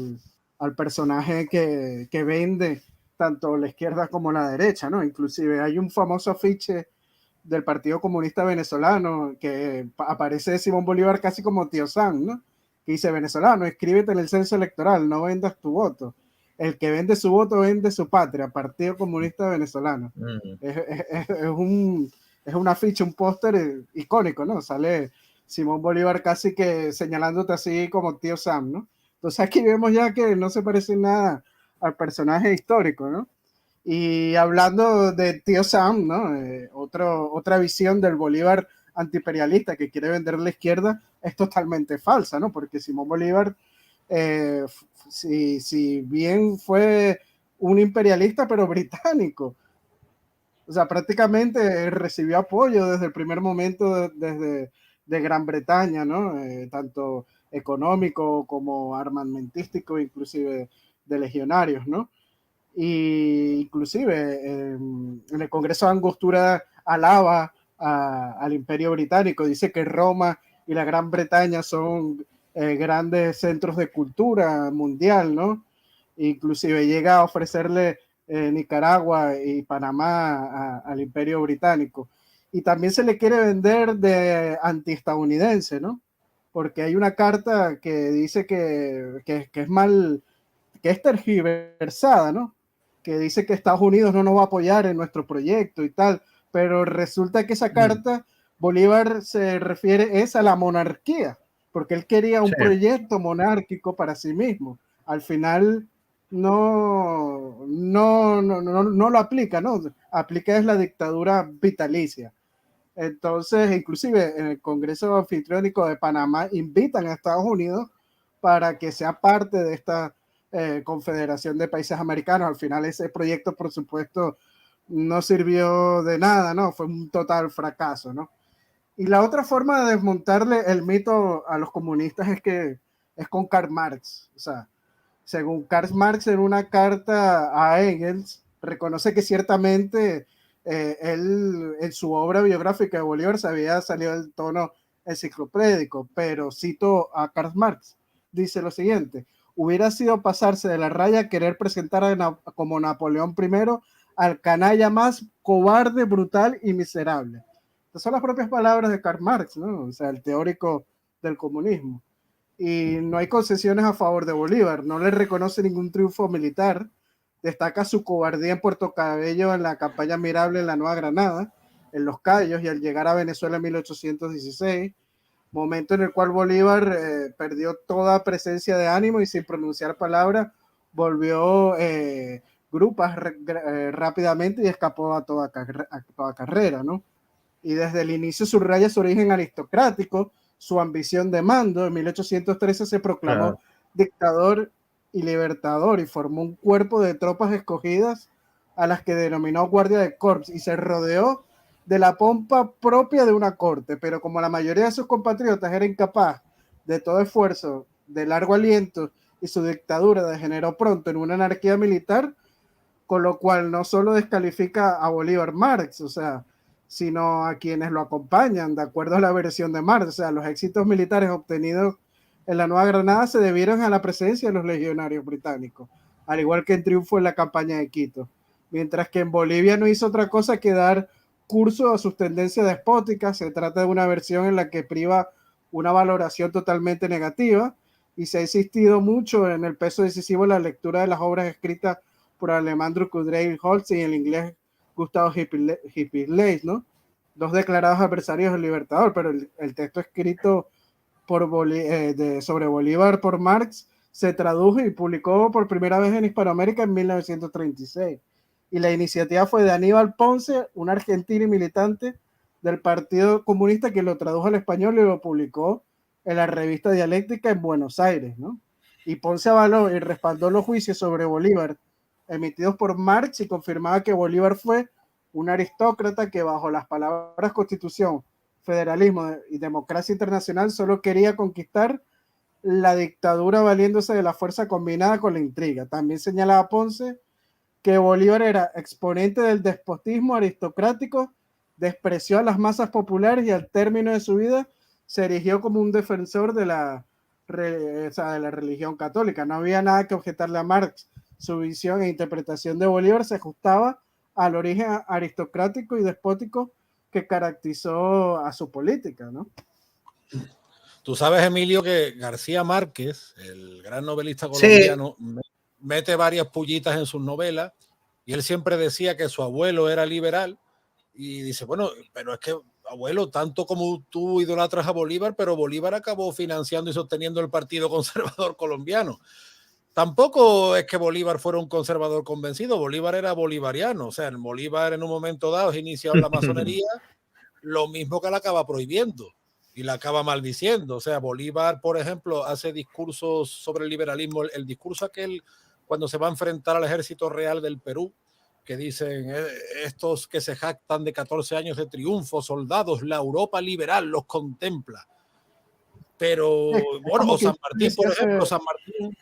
al personaje que vende tanto la izquierda como la derecha, ¿no? Inclusive hay un famoso afiche del Partido Comunista Venezolano que aparece Simón Bolívar casi como tío Sam, ¿no? Que dice: venezolano, inscríbete en el censo electoral, no vendas tu voto. El que vende su voto vende su patria, Partido Comunista Venezolano. Es un afiche, un póster icónico, ¿no? Sale Simón Bolívar casi que señalándote así como tío Sam, ¿no? Entonces aquí vemos ya que no se parece nada al personaje histórico, ¿no? Y hablando de tío Sam, ¿no? Otra visión del Bolívar antiimperialista que quiere vender la izquierda es totalmente falsa, ¿no? Porque Simón Bolívar, si bien fue un imperialista, pero británico, o sea, prácticamente recibió apoyo desde el primer momento de Gran Bretaña, ¿no? Tanto económico como armamentístico, inclusive de legionarios, ¿no? Y inclusive en el Congreso de Angostura alaba al Imperio Británico, dice que Roma y la Gran Bretaña son grandes centros de cultura mundial, ¿no? Inclusive llega a ofrecerle Nicaragua y Panamá al Imperio Británico. Y también se le quiere vender de antiestadounidense, ¿no? Porque hay una carta que dice que es mal, que es tergiversada, ¿no? Que dice que Estados Unidos no nos va a apoyar en nuestro proyecto y tal, pero resulta que esa carta, Bolívar se refiere es a la monarquía, porque él quería un proyecto monárquico para sí mismo. Al final no lo aplica, ¿no? Aplica es la dictadura vitalicia. Entonces, inclusive en el Congreso Anfitriónico de Panamá invitan a Estados Unidos para que sea parte de esta Confederación de Países Americanos. Al final ese proyecto, por supuesto, no sirvió de nada, ¿no? Fue un total fracaso, ¿no? Y la otra forma de desmontarle el mito a los comunistas es con Karl Marx. O sea, según Karl Marx, en una carta a Engels, reconoce que ciertamente él en su obra biográfica de Bolívar se había salido del tono enciclopédico, pero cito a Karl Marx, dice lo siguiente: hubiera sido pasarse de la raya querer presentar como Napoleón I al canalla más cobarde, brutal y miserable. Estas son las propias palabras de Karl Marx, ¿no? O sea, el teórico del comunismo. Y no hay concesiones a favor de Bolívar, no le reconoce ningún triunfo militar, destaca su cobardía en Puerto Cabello en la campaña Mirable en la Nueva Granada, en Los Cayos y al llegar a Venezuela en 1816, momento en el cual Bolívar perdió toda presencia de ánimo y sin pronunciar palabra volvió grupas rápidamente y escapó a toda carrera, ¿no? Y desde el inicio subraya su origen aristocrático, su ambición de mando. En 1813 se proclamó dictador y libertador y formó un cuerpo de tropas escogidas a las que denominó Guardia de Corps y se rodeó de la pompa propia de una corte, pero como la mayoría de sus compatriotas era incapaz de todo esfuerzo, de largo aliento, y su dictadura degeneró pronto en una anarquía militar, con lo cual no solo descalifica a Bolívar Marx, o sea, sino a quienes lo acompañan, de acuerdo a la versión de Marx. O sea, los éxitos militares obtenidos en la Nueva Granada se debieron a la presencia de los legionarios británicos, al igual que el triunfo en la campaña de Quito, mientras que en Bolivia no hizo otra cosa que dar curso a sus tendencias despóticas. Se trata de una versión en la que priva una valoración totalmente negativa y se ha insistido mucho en el peso decisivo de la lectura de las obras escritas por Alejandro Kudray-Holtz y en inglés Gustavo Hippie-Leys, ¿no? Dos declarados adversarios del Libertador, pero el texto escrito por sobre Bolívar por Marx se tradujo y publicó por primera vez en Hispanoamérica en 1936. Y la iniciativa fue de Aníbal Ponce, un argentino y militante del Partido Comunista, que lo tradujo al español y lo publicó en la revista Dialéctica en Buenos Aires, ¿no? Y Ponce avaló y respaldó los juicios sobre Bolívar emitidos por Marx y confirmaba que Bolívar fue un aristócrata que bajo las palabras constitución, federalismo y democracia internacional solo quería conquistar la dictadura valiéndose de la fuerza combinada con la intriga. También señalaba Ponce que Bolívar era exponente del despotismo aristocrático, despreció a las masas populares y al término de su vida se erigió como un defensor de la religión católica. No había nada que objetarle a Marx. Su visión e interpretación de Bolívar se ajustaba al origen aristocrático y despótico que caracterizó a su política, ¿no? Tú sabes, Emilio, que García Márquez, el gran novelista colombiano, mete varias pullitas en sus novelas y él siempre decía que su abuelo era liberal y dice, bueno, pero es que, abuelo, tanto como tú idolatras a Bolívar, pero Bolívar acabó financiando y sosteniendo el Partido Conservador Colombiano. Tampoco es que Bolívar fuera un conservador convencido, Bolívar era bolivariano, o sea, Bolívar en un momento dado inició la masonería, lo mismo que la acaba prohibiendo y la acaba maldiciendo. O sea, Bolívar, por ejemplo, hace discursos sobre el liberalismo, el discurso aquel cuando se va a enfrentar al ejército real del Perú, que dicen estos que se jactan de 14 años de triunfo, soldados, la Europa liberal los contempla. Pero, bueno, o San Martín, por ejemplo, San Martín,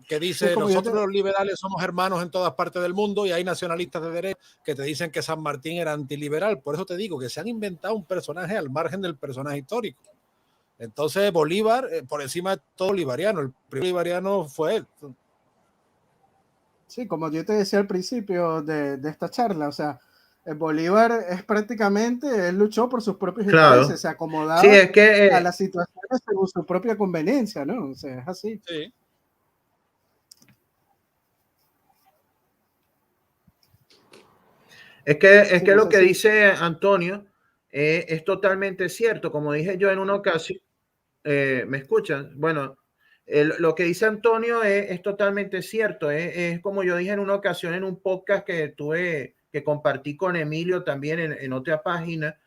que dice, nosotros los liberales somos hermanos en todas partes del mundo y hay nacionalistas de derecha que te dicen que San Martín era antiliberal. Por eso te digo que se han inventado un personaje al margen del personaje histórico. Entonces Bolívar, por encima de todo bolivariano, el primer bolivariano fue él. Sí, como yo te decía al principio de esta charla, o sea, Bolívar es prácticamente, él luchó por sus propios intereses, se acomodaba a las situaciones según su propia conveniencia, ¿no? O sea, es así. Sí. Es que lo que dice Antonio es totalmente cierto. Como dije yo en una ocasión, ¿me escuchan? Bueno, lo que dice Antonio es totalmente cierto. Es como yo dije en una ocasión en un podcast que compartí con Emilio también en otra página.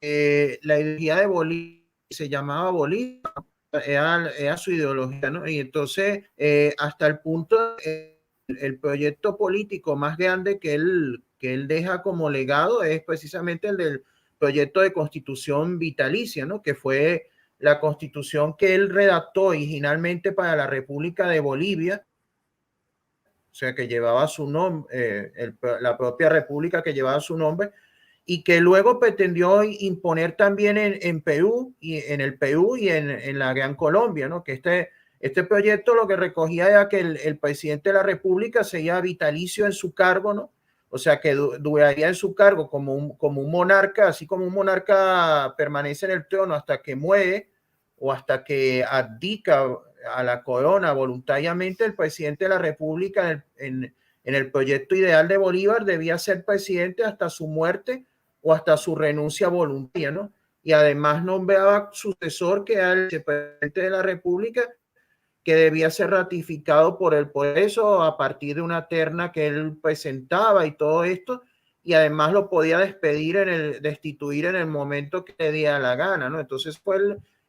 La ideología de Bolívar se llamaba Bolívar, era su ideología, ¿no? Y entonces, hasta el punto, el proyecto político más grande que él deja como legado es precisamente el del proyecto de constitución vitalicia, ¿no? Que fue la constitución que él redactó originalmente para la República de Bolivia, o sea, que llevaba su nombre, la propia república que llevaba su nombre, y que luego pretendió imponer también en Perú y en el Perú y en la Gran Colombia, ¿no? Que este proyecto lo que recogía era que el presidente de la República sería vitalicio en su cargo, ¿no? O sea, que duraría en su cargo como un monarca, así como un monarca permanece en el trono hasta que muere o hasta que abdica a la corona voluntariamente. El presidente de la República en el proyecto ideal de Bolívar debía ser presidente hasta su muerte o hasta su renuncia voluntaria, ¿no? Y además nombraba sucesor, que era el presidente de la República, que debía ser ratificado por el Congreso a partir de una terna que él presentaba y todo esto, y además lo podía destituir en el momento que le diera la gana, ¿no? Entonces fue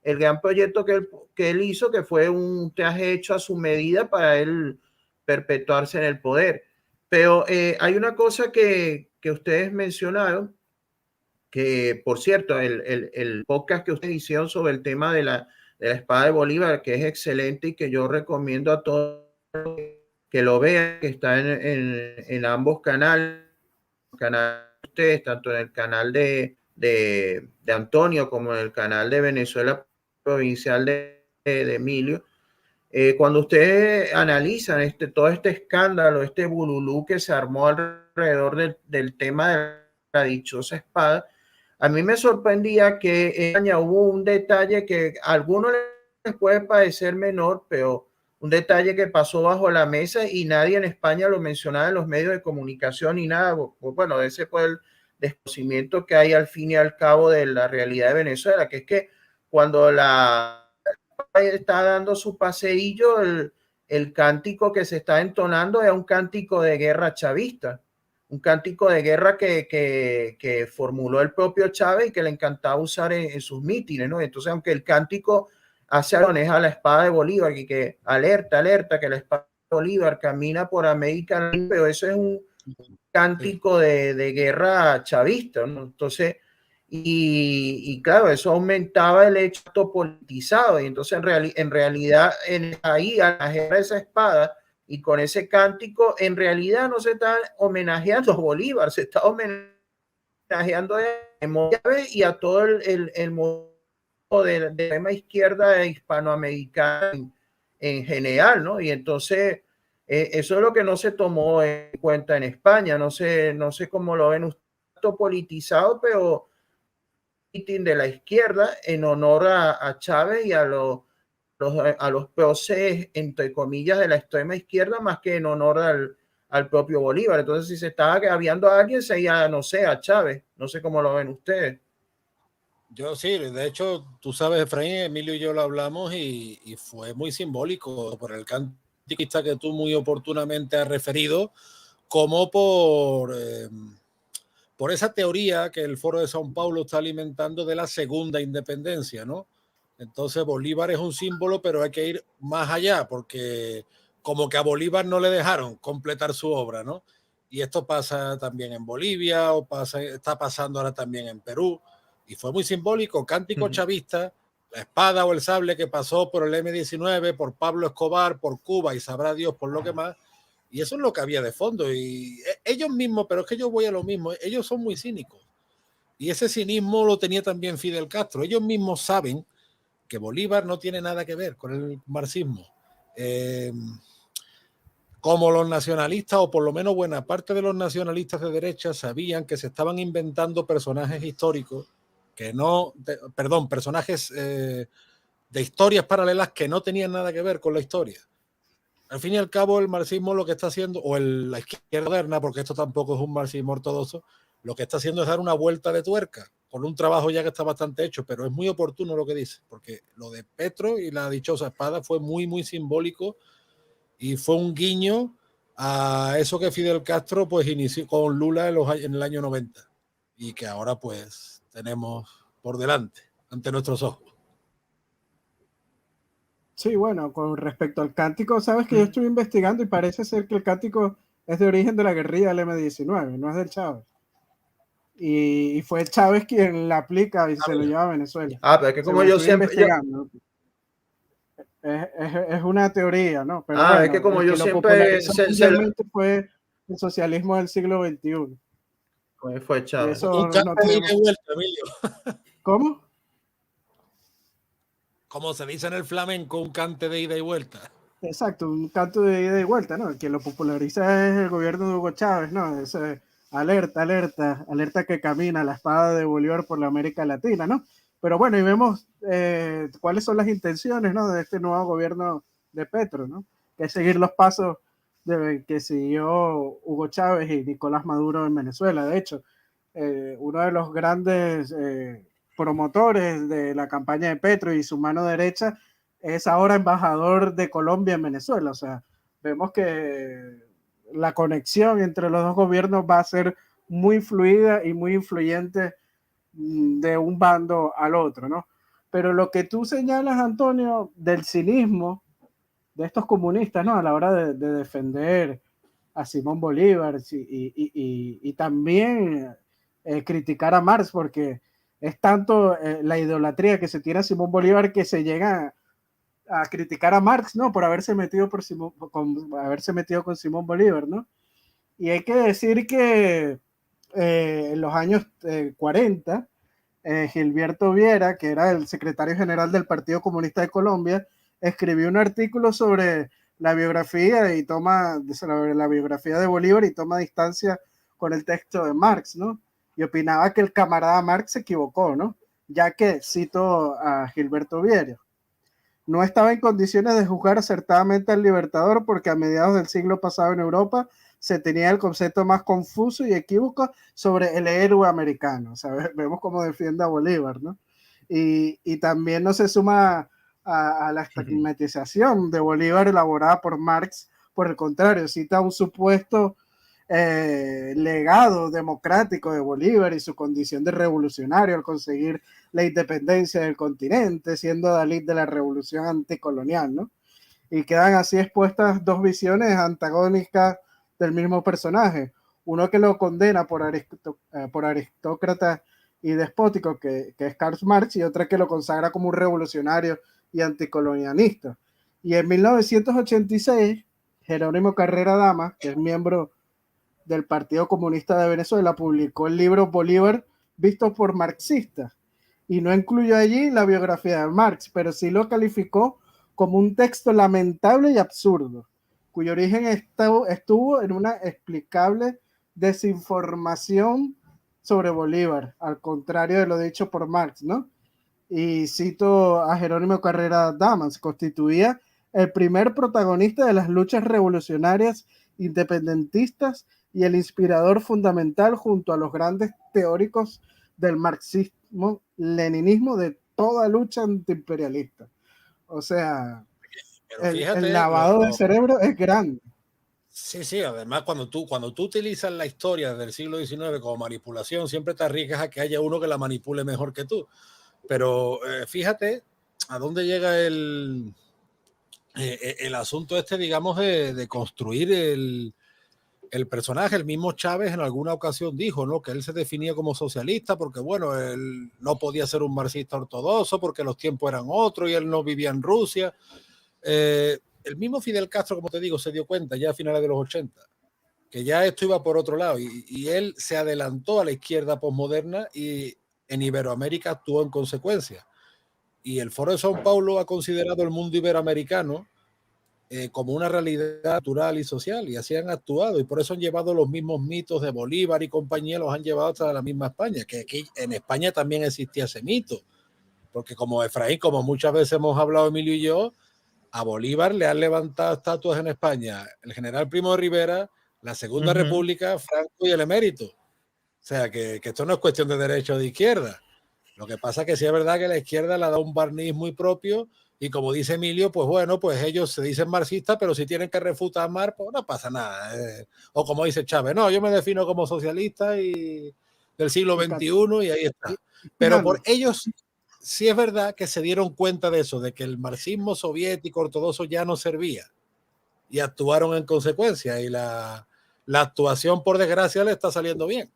el gran proyecto que él hizo, que fue un traje hecho a su medida para él perpetuarse en el poder. Pero hay una cosa que ustedes mencionaron, que por cierto, el podcast que ustedes hicieron sobre el tema de la espada de Bolívar, que es excelente y que yo recomiendo a todos que lo vean, que está en ambos canales de ustedes, tanto en el canal de Antonio como en el canal de Venezuela Provincial de Emilio. Cuando ustedes analizan todo este escándalo, este bululú que se armó alrededor del tema de la dichosa espada, a mí me sorprendía que en España hubo un detalle que a algunos les puede parecer menor, pero un detalle que pasó bajo la mesa y nadie en España lo mencionaba en los medios de comunicación ni nada. Bueno, ese fue el desconocimiento que hay al fin y al cabo de la realidad de Venezuela, que es que cuando está dando su paseillo, el cántico que se está entonando es un cántico de guerra chavista, un cántico de guerra que formuló el propio Chávez y que le encantaba usar en sus mítines, ¿no? Entonces, aunque el cántico hace alusión a la espada de Bolívar y que alerta, que la espada de Bolívar camina por América, pero eso es cántico de guerra chavista, ¿no? Entonces, y claro, eso aumentaba el hecho politizado, y entonces en realidad ahí al hacer esa espada y con ese cántico, en realidad no se está homenajeando a Bolívar, se está homenajeando a Chávez y a todo el movimiento de la extrema izquierda hispanoamericana en general, ¿no? Y entonces eso es lo que no se tomó en cuenta en España, no sé cómo lo ven ustedes, politizado, pero de la izquierda en honor a Chávez y a los próceres, entre comillas, de la extrema izquierda, más que en honor al propio Bolívar. Entonces, si se estaba agraviando a alguien, sería, no sé, a Chávez. No sé cómo lo ven ustedes. Yo sí, de hecho, tú sabes, Efraín, Emilio y yo lo hablamos y fue muy simbólico por el cántico que tú muy oportunamente has referido, como por esa teoría que el Foro de Sao Paulo está alimentando de la segunda independencia, ¿no? Entonces Bolívar es un símbolo, pero hay que ir más allá, porque como que a Bolívar no le dejaron completar su obra, ¿no? Y esto pasa también en Bolivia, está pasando ahora también en Perú, y fue muy simbólico, cántico chavista, la espada o el sable que pasó por el M-19, por Pablo Escobar, por Cuba, y sabrá Dios por lo que más. Y eso es lo que había de fondo. Y ellos mismos, pero es que yo voy a lo mismo, ellos son muy cínicos. Y ese cinismo lo tenía también Fidel Castro. Ellos mismos saben que Bolívar no tiene nada que ver con el marxismo. Como los nacionalistas, o por lo menos buena parte de los nacionalistas de derecha, sabían que se estaban inventando personajes históricos que no, personajes de historias paralelas que no tenían nada que ver con la historia. Al fin y al cabo, el marxismo lo que está haciendo, o la izquierda moderna, porque esto tampoco es un marxismo ortodoxo, lo que está haciendo es dar una vuelta de tuerca, con un trabajo ya que está bastante hecho, pero es muy oportuno lo que dice, porque lo de Petro y la dichosa espada fue muy, muy simbólico y fue un guiño a eso que Fidel Castro pues inició con Lula en el año 90 y que ahora pues tenemos por delante, ante nuestros ojos. Sí, bueno, con respecto al cántico, sabes que yo estuve investigando y parece ser que el cántico es de origen de la guerrilla del M-19, no es del Chávez. Y fue Chávez quien la aplica y se lo lleva a Venezuela. Pero es que como yo siempre... Es una teoría, ¿no? Pero bueno, es que como yo siempre... fue el socialismo del siglo XXI. Pues fue Chávez. Eso no tenemos... de vuelta, Emilio. ¿Cómo? Como se dice en el flamenco, un cante de ida y vuelta. Exacto, un canto de ida y vuelta, ¿no? Quien lo populariza es el gobierno de Hugo Chávez, ¿no? Ese alerta que camina la espada de Bolívar por la América Latina, ¿no? Pero bueno, y vemos cuáles son las intenciones, ¿no? De este nuevo gobierno de Petro, ¿no? Que es seguir los pasos que siguió Hugo Chávez y Nicolás Maduro en Venezuela. De hecho, uno de los grandes promotores de la campaña de Petro y su mano derecha es ahora embajador de Colombia en Venezuela. O sea, vemos que la conexión entre los dos gobiernos va a ser muy fluida y muy influyente de un bando al otro, ¿no? Pero lo que tú señalas, Antonio, del cinismo de estos comunistas, ¿no? A la hora de defender a Simón Bolívar y también criticar a Marx, porque es tanto la idolatría que se tiene a Simón Bolívar que se llega a criticar a Marx, ¿no? Por haberse metido con Simón Bolívar, ¿no? Y hay que decir que en los años 40, Gilberto Viera, que era el secretario general del Partido Comunista de Colombia, escribió un artículo sobre la biografía la biografía de Bolívar y toma distancia con el texto de Marx, ¿no? Y opinaba que el camarada Marx se equivocó, ¿no? Ya que, cito a Gilberto Viera, no estaba en condiciones de juzgar acertadamente al Libertador porque a mediados del siglo pasado en Europa se tenía el concepto más confuso y equívoco sobre el héroe americano. O sea, vemos cómo defiende a Bolívar, ¿no? Y también no se suma a la estigmatización de Bolívar elaborada por Marx. Por el contrario, cita un supuesto legado democrático de Bolívar y su condición de revolucionario al conseguir la independencia del continente, siendo Dalí de la revolución anticolonial, ¿no? Y quedan así expuestas dos visiones antagónicas del mismo personaje. uno que lo condena por aristócrata y despótico, que es Karl Marx, y otra que lo consagra como un revolucionario y anticolonialista. Y en 1986, Jerónimo Carrera Dama, que es miembro del Partido Comunista de Venezuela, publicó el libro Bolívar visto por marxistas, y no incluyó allí la biografía de Marx, pero sí lo calificó como un texto lamentable y absurdo, cuyo origen estuvo en una explicable desinformación sobre Bolívar, al contrario de lo dicho por Marx, ¿no? Y cito a Jerónimo Carrera Damas: constituía el primer protagonista de las luchas revolucionarias independentistas y el inspirador fundamental junto a los grandes teóricos del marxismo, leninismo, de toda lucha antiimperialista. O sea, Pero fíjate, el lavado de cerebro es grande. Sí, sí, además cuando tú utilizas la historia del siglo XIX como manipulación, siempre te arriesgas a que haya uno que la manipule mejor que tú. Pero fíjate a dónde llega el asunto este, digamos, de construir el personaje. El mismo Chávez en alguna ocasión dijo, ¿no?, que él se definía como socialista porque, bueno, él no podía ser un marxista ortodoxo porque los tiempos eran otros y él no vivía en Rusia. El mismo Fidel Castro, como te digo, se dio cuenta ya a finales de los 80 que ya esto iba por otro lado y él se adelantó a la izquierda posmoderna y en Iberoamérica actuó en consecuencia. Y el Foro de São Paulo ha considerado el mundo iberoamericano como una realidad natural y social, y así han actuado, y por eso han llevado los mismos mitos de Bolívar y compañía, los han llevado hasta la misma España, que aquí en España también existía ese mito, porque como Efraín, como muchas veces hemos hablado Emilio y yo, a Bolívar le han levantado estatuas en España el general Primo de Rivera, la Segunda República, Franco y el emérito. O sea, que esto no es cuestión de derecha o de izquierda. Lo que pasa es que sí es verdad que la izquierda le da un barniz muy propio y como dice Emilio, pues bueno, pues ellos se dicen marxistas, pero si tienen que refutar a Marx, pues no pasa nada. O como dice Chávez, no, yo me defino como socialista y del siglo XXI y ahí está. Pero por ellos sí es verdad que se dieron cuenta de eso, de que el marxismo soviético ortodoxo ya no servía y actuaron en consecuencia y la actuación, por desgracia, le está saliendo bien.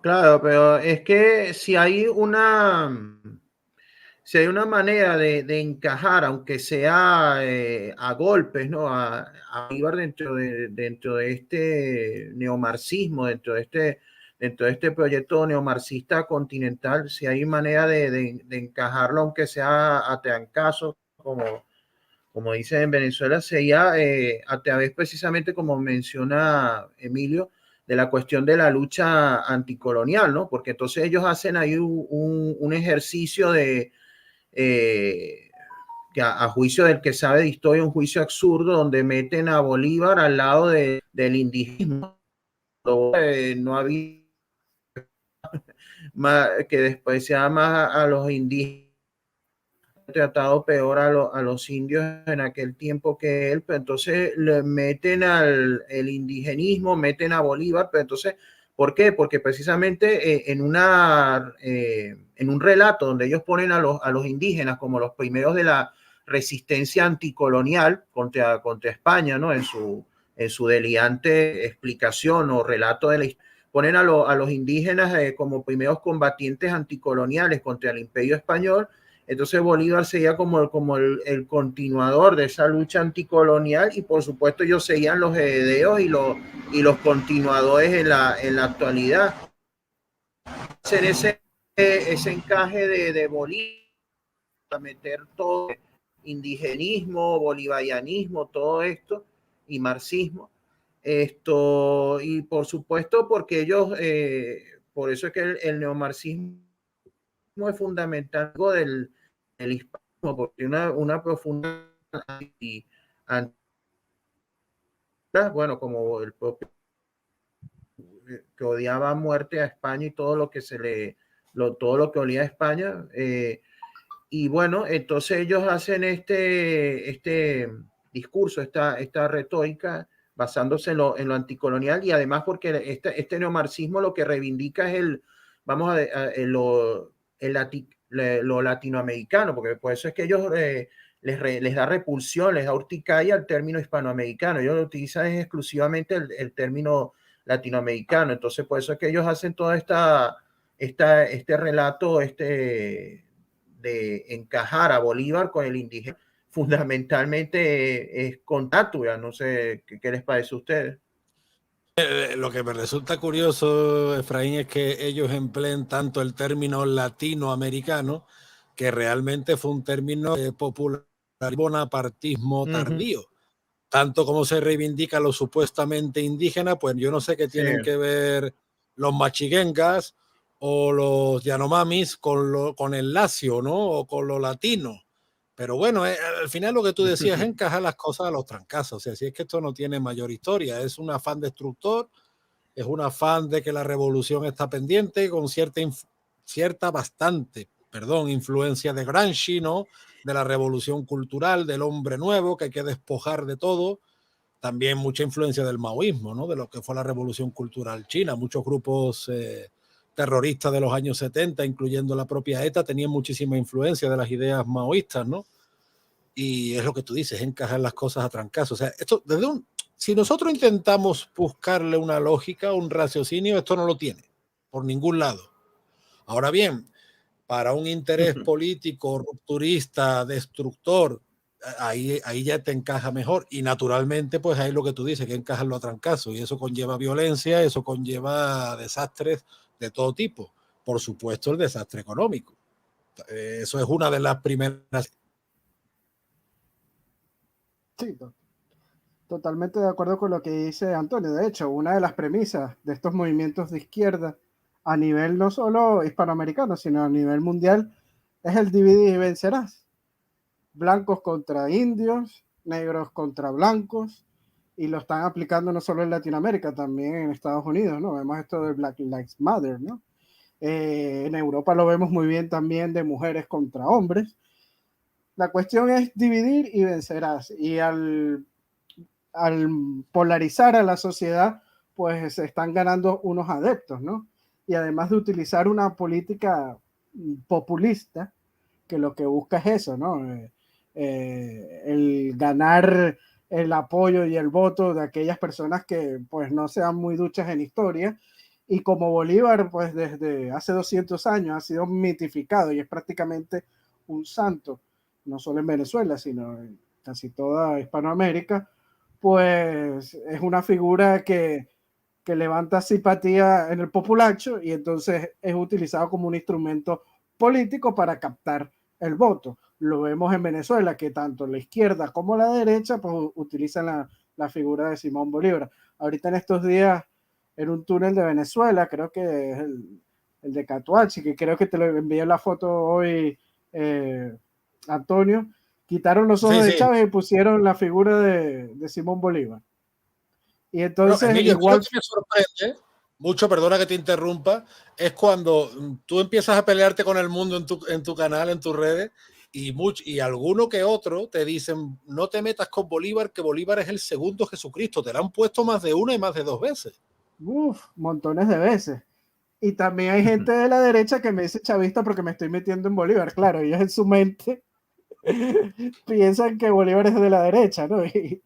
Claro, pero es que si hay una manera de encajar, aunque sea a golpes, ¿no? A Bolívar dentro de este neomarxismo, dentro de este proyecto neomarxista continental, si hay manera de encajarlo, aunque sea a trancazo, como dicen en Venezuela, sería a través precisamente, como menciona Emilio, de la cuestión de la lucha anticolonial, ¿no? Porque entonces ellos hacen ahí un ejercicio de, que a juicio del que sabe de historia, un juicio absurdo donde meten a Bolívar al lado del indigenismo. No había más, que después se llama a los indígenas, tratado peor a los indios en aquel tiempo que él, pero entonces le meten el indigenismo, meten a Bolívar, pero entonces, ¿por qué? Porque precisamente en un relato donde ellos ponen a los indígenas como los primeros de la resistencia anticolonial contra España, ¿no? En su delirante explicación o relato de la historia, ponen a los indígenas como primeros combatientes anticoloniales contra el imperio español. Entonces Bolívar sería como el continuador de esa lucha anticolonial y por supuesto ellos serían los herederos y los continuadores en la actualidad. Hacer ese encaje de Bolívar, meter todo, indigenismo, bolivarianismo, todo esto y marxismo. Y por supuesto porque ellos, por eso es que el neomarxismo es fundamental del hispanismo, porque una profunda bueno, como el propio que odiaba a muerte a España y todo lo que todo lo que olía a España, y bueno, entonces ellos hacen este discurso, esta retórica basándose en lo anticolonial y además porque este neomarxismo lo que reivindica es lo latinoamericano, porque por eso es que ellos les da repulsión, les da urticaria al término hispanoamericano. Ellos utilizan exclusivamente el término latinoamericano. Entonces, por eso es que ellos hacen todo este relato de encajar a Bolívar con el indígena. Fundamentalmente es con Tátua. No sé qué les parece a ustedes. Lo que me resulta curioso, Efraín, es que ellos empleen tanto el término latinoamericano, que realmente fue un término popular, bonapartismo tardío. Tanto como se reivindica lo supuestamente indígena, pues yo no sé qué tienen que ver los machiguengas o los yanomamis con el lacio, ¿no? O con lo latino. Pero bueno, al final lo que tú decías es encajar las cosas a los trancazos. O sea, si es que esto no tiene mayor historia, es un afán destructor, es un afán de que la revolución está pendiente, con bastante influencia de Gramsci, ¿no? De la revolución cultural, del hombre nuevo, que hay que despojar de todo. También mucha influencia del maoísmo, ¿no? De lo que fue la revolución cultural china. Muchos grupos terroristas de los años 70, incluyendo la propia ETA, tenían muchísima influencia de las ideas maoístas, ¿no? Y es lo que tú dices, encajar las cosas a trancazos. O sea, esto, si nosotros intentamos buscarle una lógica, un raciocinio, esto no lo tiene, por ningún lado. Ahora bien, para un interés político, rupturista, destructor, ahí ya te encaja mejor. Y naturalmente, pues ahí lo que tú dices, que encajarlo a trancazos. Y eso conlleva violencia, eso conlleva desastres de todo tipo. Por supuesto, el desastre económico. Eso es una de las primeras. Sí, totalmente de acuerdo con lo que dice Antonio. De hecho, una de las premisas de estos movimientos de izquierda a nivel no solo hispanoamericano, sino a nivel mundial, es el divide y vencerás. Blancos contra indios, negros contra blancos, y lo están aplicando no solo en Latinoamérica, también en Estados Unidos, ¿no? Vemos esto de Black Lives Matter, ¿no? En Europa lo vemos muy bien también de mujeres contra hombres. La cuestión es dividir y vencerás, y al polarizar a la sociedad, pues se están ganando unos adeptos, ¿no? Y además de utilizar una política populista, que lo que busca es eso, ¿no? El ganar el apoyo y el voto de aquellas personas que pues no sean muy duchas en historia, y como Bolívar pues desde hace 200 años ha sido mitificado y es prácticamente un santo, no solo en Venezuela, sino en casi toda Hispanoamérica, pues es una figura que levanta simpatía en el populacho y entonces es utilizado como un instrumento político para captar el voto. Lo vemos en Venezuela, que tanto la izquierda como la derecha pues utilizan la figura de Simón Bolívar. Ahorita en estos días, en un túnel de Venezuela, creo que es el de Catuachi, que creo que te lo envié la foto hoy, Antonio, quitaron los ojos de Chávez y pusieron la figura de Simón Bolívar. Y entonces, Emilio, igual. Lo que me sorprende mucho, perdona que te interrumpa, es cuando tú empiezas a pelearte con el mundo en tu canal, en tus redes, y alguno que otro te dicen, no te metas con Bolívar, que Bolívar es el segundo Jesucristo. Te lo han puesto más de una y más de dos veces. Montones de veces. Y también hay gente de la derecha que me dice chavista porque me estoy metiendo en Bolívar. Claro, ellos en su mente piensan que Bolívar es de la derecha, ¿no? Y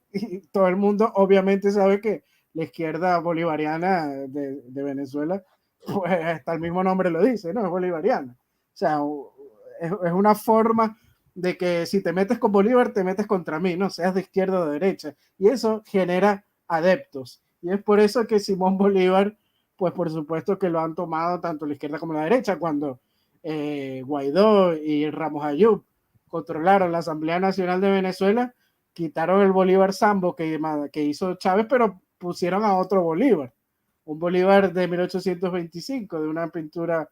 todo el mundo obviamente sabe que la izquierda bolivariana de Venezuela, pues hasta el mismo nombre lo dice, ¿no? Es bolivariana. O sea, es una forma de que si te metes con Bolívar, te metes contra mí, ¿no? Seas de izquierda o de derecha. Y eso genera adeptos. Y es por eso que Simón Bolívar, pues por supuesto que lo han tomado tanto la izquierda como la derecha, cuando Guaidó y Ramos Ayub controlaron la Asamblea Nacional de Venezuela, quitaron el Bolívar Sambo que hizo Chávez, pero pusieron a otro Bolívar, un Bolívar de 1825, de una pintura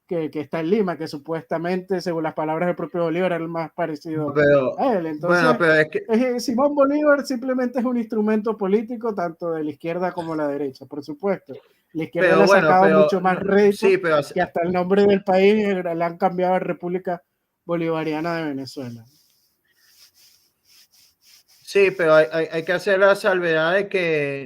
que está en Lima, que supuestamente, según las palabras del propio Bolívar, era el más parecido a él. Entonces, pero es que Simón Bolívar simplemente es un instrumento político, tanto de la izquierda como la derecha, por supuesto. La izquierda le ha sacado mucho más rédito, que hasta el nombre del país le han cambiado a República Bolivariana de Venezuela. Sí, pero hay que hacer la salvedad de que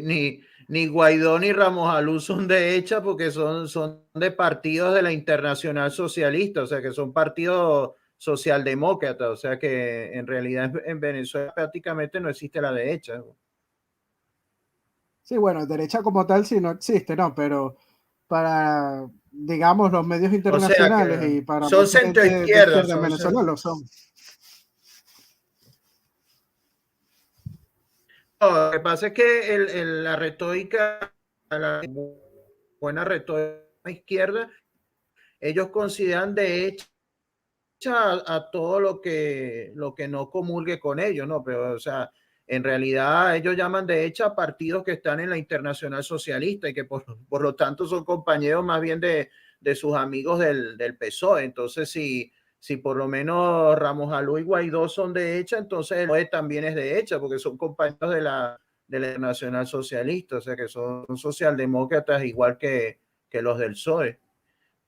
ni Guaidó ni Ramos Alú son de derecha, porque son de partidos de la Internacional Socialista, o sea que son partidos socialdemócrata, o sea que en realidad en Venezuela prácticamente no existe la derecha. Sí, bueno, derecha como tal sí no existe, ¿no? Pero para, digamos, los medios O sea internacionales que y para son mucha gente de centroizquierda, izquierda en Venezuela lo son. No, lo que pasa es que la retórica, la buena retórica izquierda, ellos consideran de hecho a todo lo que no comulgue con ellos, ¿no? Pero, o sea, en realidad ellos llaman de hecho a partidos que están en la Internacional Socialista y que por lo tanto son compañeros más bien de sus amigos del PSOE. Entonces, si por lo menos Ramos Alú y Guaidó son de hecha, entonces el PSOE también es de hecha, porque son compañeros de la Internacional Socialista, o sea que son socialdemócratas igual que los del PSOE.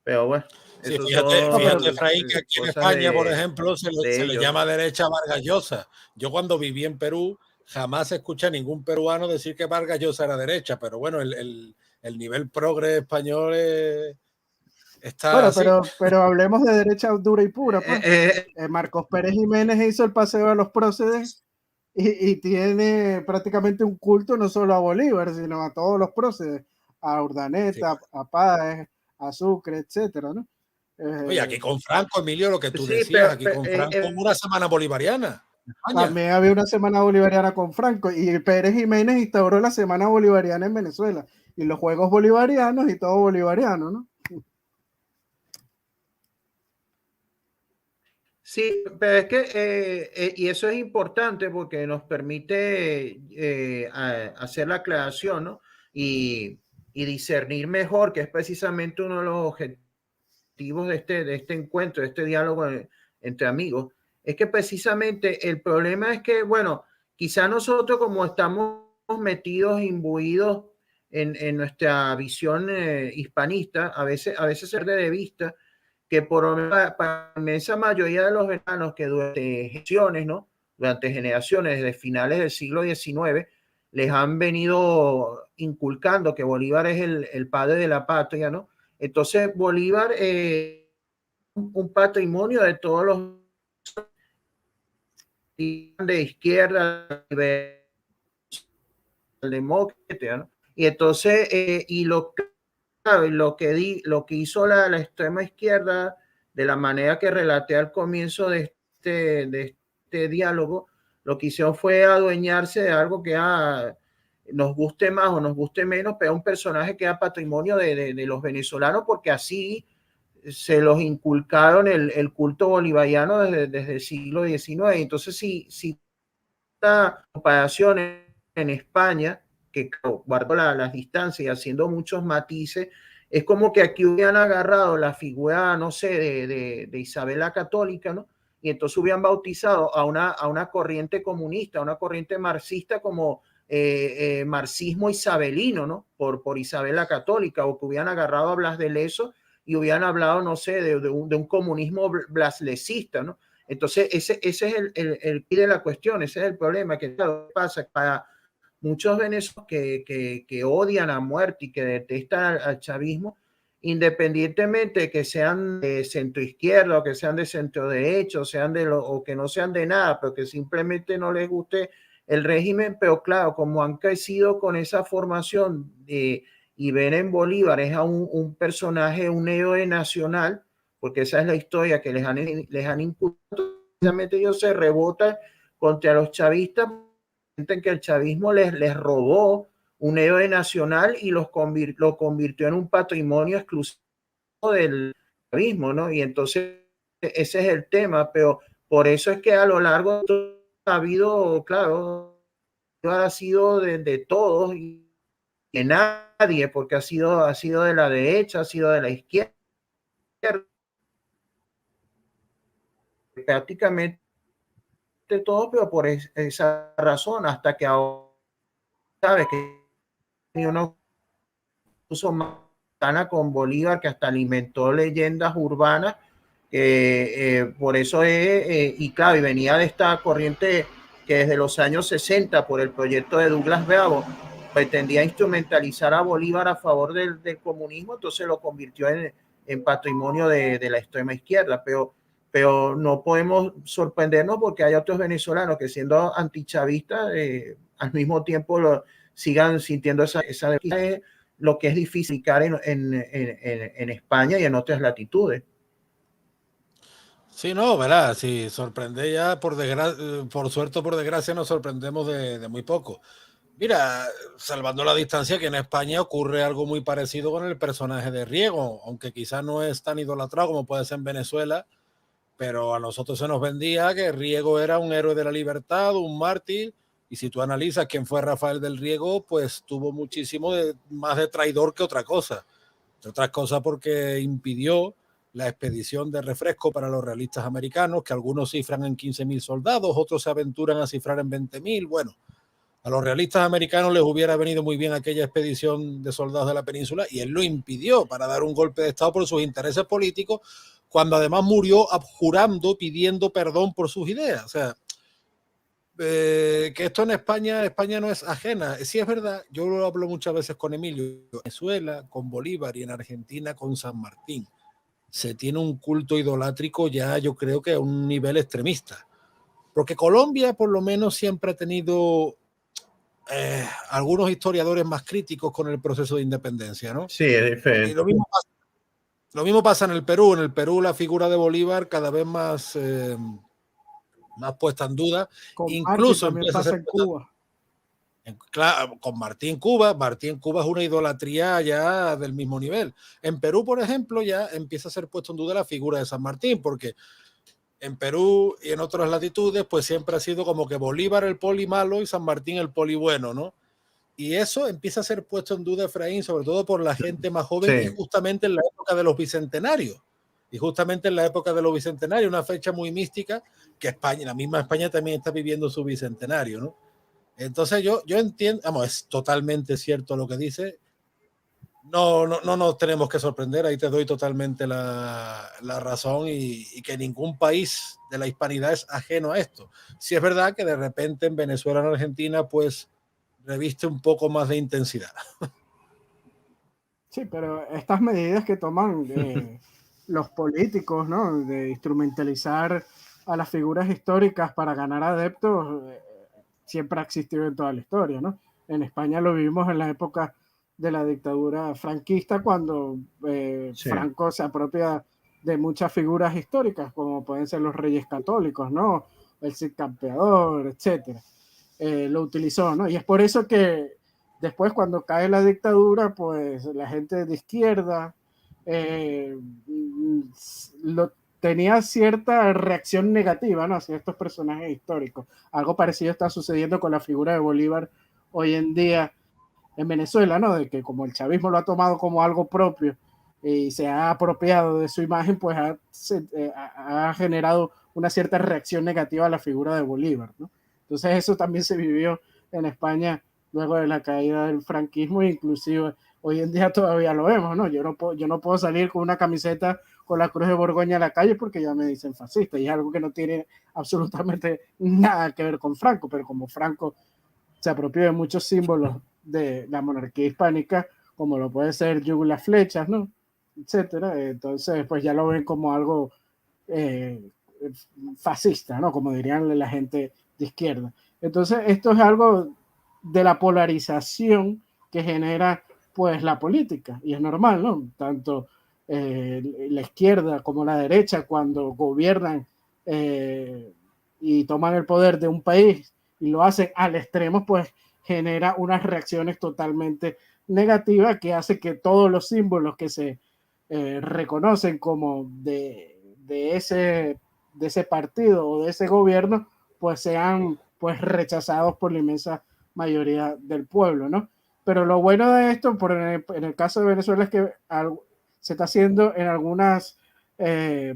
Pero bueno, Sí, esos fíjate, son Efraín, que aquí en cosas España, por ejemplo, de se le ellos. llama derecha Vargas Llosa. Yo cuando viví en Perú, jamás escuché a ningún peruano decir que Vargas Llosa era derecha, pero bueno, el nivel progre español está Bueno, así. pero hablemos de derecha dura y pura, pues. Eh, Marcos Pérez Jiménez hizo el paseo a los próceres y tiene prácticamente un culto no solo a Bolívar, sino a todos los próceres, a Urdaneta, Sí. a Páez, a Sucre, etcétera, ¿no? Oye, aquí con Franco, Emilio, lo que tú sí, decías, aquí con Franco, una semana bolivariana. España. También había una semana bolivariana con Franco y Pérez Jiménez instauró la semana bolivariana en Venezuela y los juegos bolivarianos y todo bolivariano, ¿no? sí, pero es que, y eso es importante porque nos permite hacer la aclaración, ¿no? Y discernir mejor, que es precisamente uno de los objetivos de este encuentro, de este diálogo entre amigos, es que precisamente el problema es que, bueno, quizá nosotros como estamos metidos, imbuidos en nuestra visión hispanista, a veces se pierde de vista que para la inmensa mayoría de los venezolanos que durante generaciones, ¿no? Durante generaciones, desde finales del siglo XIX, les han venido inculcando que Bolívar es el padre de la patria, ¿no? Entonces, Bolívar un patrimonio de todos los de izquierda, demócrata, ¿no? Y entonces, lo que hizo la extrema izquierda, de la manera que relaté al comienzo de este diálogo, lo que hicieron fue adueñarse de algo que nos guste más o nos guste menos, pero un personaje que era patrimonio de los venezolanos, porque así se los inculcaron el culto bolivariano desde el siglo XIX. Entonces, si esta comparación en España, que guardó las distancias y haciendo muchos matices, es como que aquí hubieran agarrado la figura, no sé, de Isabel la Católica, ¿no? Y entonces hubieran bautizado a una corriente comunista, a una corriente marxista como marxismo isabelino, ¿no? Por Isabel la Católica, o que hubieran agarrado a Blas de Lezo y hubieran hablado, no sé, de un comunismo blaslecista, ¿no? Entonces, ese es el de la cuestión, ese es el problema que pasa para muchos venezolanos que odian a muerte y que detestan al chavismo, independientemente de que sean de centroizquierda o que sean de centro derecha, o que no sean de nada, pero que simplemente no les guste el régimen, pero claro, como han crecido con esa formación y ven en Bolívar es a un personaje, un héroe nacional, porque esa es la historia que les han imputado, precisamente ellos se rebotan contra los chavistas, en que el chavismo les robó un héroe nacional y lo convirtió en un patrimonio exclusivo del chavismo, ¿no? Y entonces ese es el tema, pero por eso es que a lo largo de todo ha habido, claro, ha sido de todos y de nadie, porque ha sido de la derecha, ha sido de la izquierda, prácticamente todo, pero por esa razón, hasta que ahora sabes que uno puso Matana con Bolívar, que hasta alimentó leyendas urbanas, por eso y claro, y venía de esta corriente que desde los años 60, por el proyecto de Douglas Bravo, pretendía instrumentalizar a Bolívar a favor del comunismo, entonces lo convirtió en patrimonio de la extrema izquierda, pero pero no podemos sorprendernos porque hay otros venezolanos que siendo antichavistas, al mismo tiempo sigan sintiendo esa lo que es difícil en España y en otras latitudes. Sí, no, verá, si sorprende ya, por suerte o por desgracia, nos sorprendemos de muy poco. Mira, salvando la distancia, que en España ocurre algo muy parecido con el personaje de Riego, aunque quizás no es tan idolatrado como puede ser en Venezuela, pero a nosotros se nos vendía que Riego era un héroe de la libertad, un mártir, y si tú analizas quién fue Rafael del Riego, pues tuvo muchísimo más de traidor que otra cosa. Entre otras cosas porque impidió la expedición de refresco para los realistas americanos, que algunos cifran en 15.000 soldados, otros se aventuran a cifrar en 20.000. Bueno, a los realistas americanos les hubiera venido muy bien aquella expedición de soldados de la península y él lo impidió para dar un golpe de Estado por sus intereses políticos, cuando además murió abjurando, pidiendo perdón por sus ideas. O sea, que esto en España no es ajena. Sí es verdad, yo lo hablo muchas veces con Emilio, en Venezuela, con Bolívar y en Argentina con San Martín. Se tiene un culto idolátrico ya, yo creo que a un nivel extremista. Porque Colombia por lo menos siempre ha tenido algunos historiadores más críticos con el proceso de independencia, ¿no? Sí, es diferente. Y lo mismo pasa en el Perú. En el Perú la figura de Bolívar cada vez más puesta en duda. Con Incluso también pasa en Cuba. Claro, con Martín Cuba es una idolatría ya del mismo nivel. En Perú, por ejemplo, ya empieza a ser puesto en duda la figura de San Martín, porque en Perú y en otras latitudes, pues siempre ha sido como que Bolívar el poli malo y San Martín el poli bueno, ¿no? Y eso empieza a ser puesto en duda, Efraín, sobre todo por la gente más joven, sí. Y justamente en la época de los bicentenarios. Una fecha muy mística que España, la misma España también está viviendo su bicentenario, ¿no? Entonces yo entiendo, vamos, es totalmente cierto lo que dice. No nos tenemos que sorprender, ahí te doy totalmente la razón y que ningún país de la hispanidad es ajeno a esto. Sí es verdad que de repente en Venezuela, en Argentina, pues reviste un poco más de intensidad. Sí, pero estas medidas que toman los políticos, ¿no? De instrumentalizar a las figuras históricas para ganar adeptos, siempre ha existido en toda la historia, ¿no? En España lo vivimos en la época de la dictadura franquista, cuando sí. Franco se apropia de muchas figuras históricas, como pueden ser los reyes católicos, ¿no? El Cid Campeador, etcétera. Lo utilizó, ¿no? Y es por eso que después, cuando cae la dictadura, pues la gente de izquierda tenía cierta reacción negativa, ¿no? Hacia estos personajes históricos. Algo parecido está sucediendo con la figura de Bolívar hoy en día en Venezuela, ¿no? De que como el chavismo lo ha tomado como algo propio y se ha apropiado de su imagen, pues ha generado una cierta reacción negativa a la figura de Bolívar, ¿no? Entonces eso también se vivió en España luego de la caída del franquismo, e inclusive hoy en día todavía lo vemos, ¿no? Yo no puedo salir con una camiseta con la Cruz de Borgoña a la calle porque ya me dicen fascista, y es algo que no tiene absolutamente nada que ver con Franco, pero como Franco se apropió de muchos símbolos de la monarquía hispánica, como lo puede ser las flechas, ¿no? Etcétera. Entonces, pues ya lo ven como algo fascista, ¿no? Como dirían la gente de izquierda. Entonces, esto es algo de la polarización que genera, pues, la política, y es normal, ¿no? Tanto la izquierda como la derecha, cuando gobiernan y toman el poder de un país y lo hacen al extremo, pues genera unas reacciones totalmente negativas que hace que todos los símbolos que se reconocen como de ese partido o de ese gobierno, pues sean pues rechazados por la inmensa mayoría del pueblo, ¿no? Pero lo bueno de esto, en el caso de Venezuela, es que se está haciendo en algunas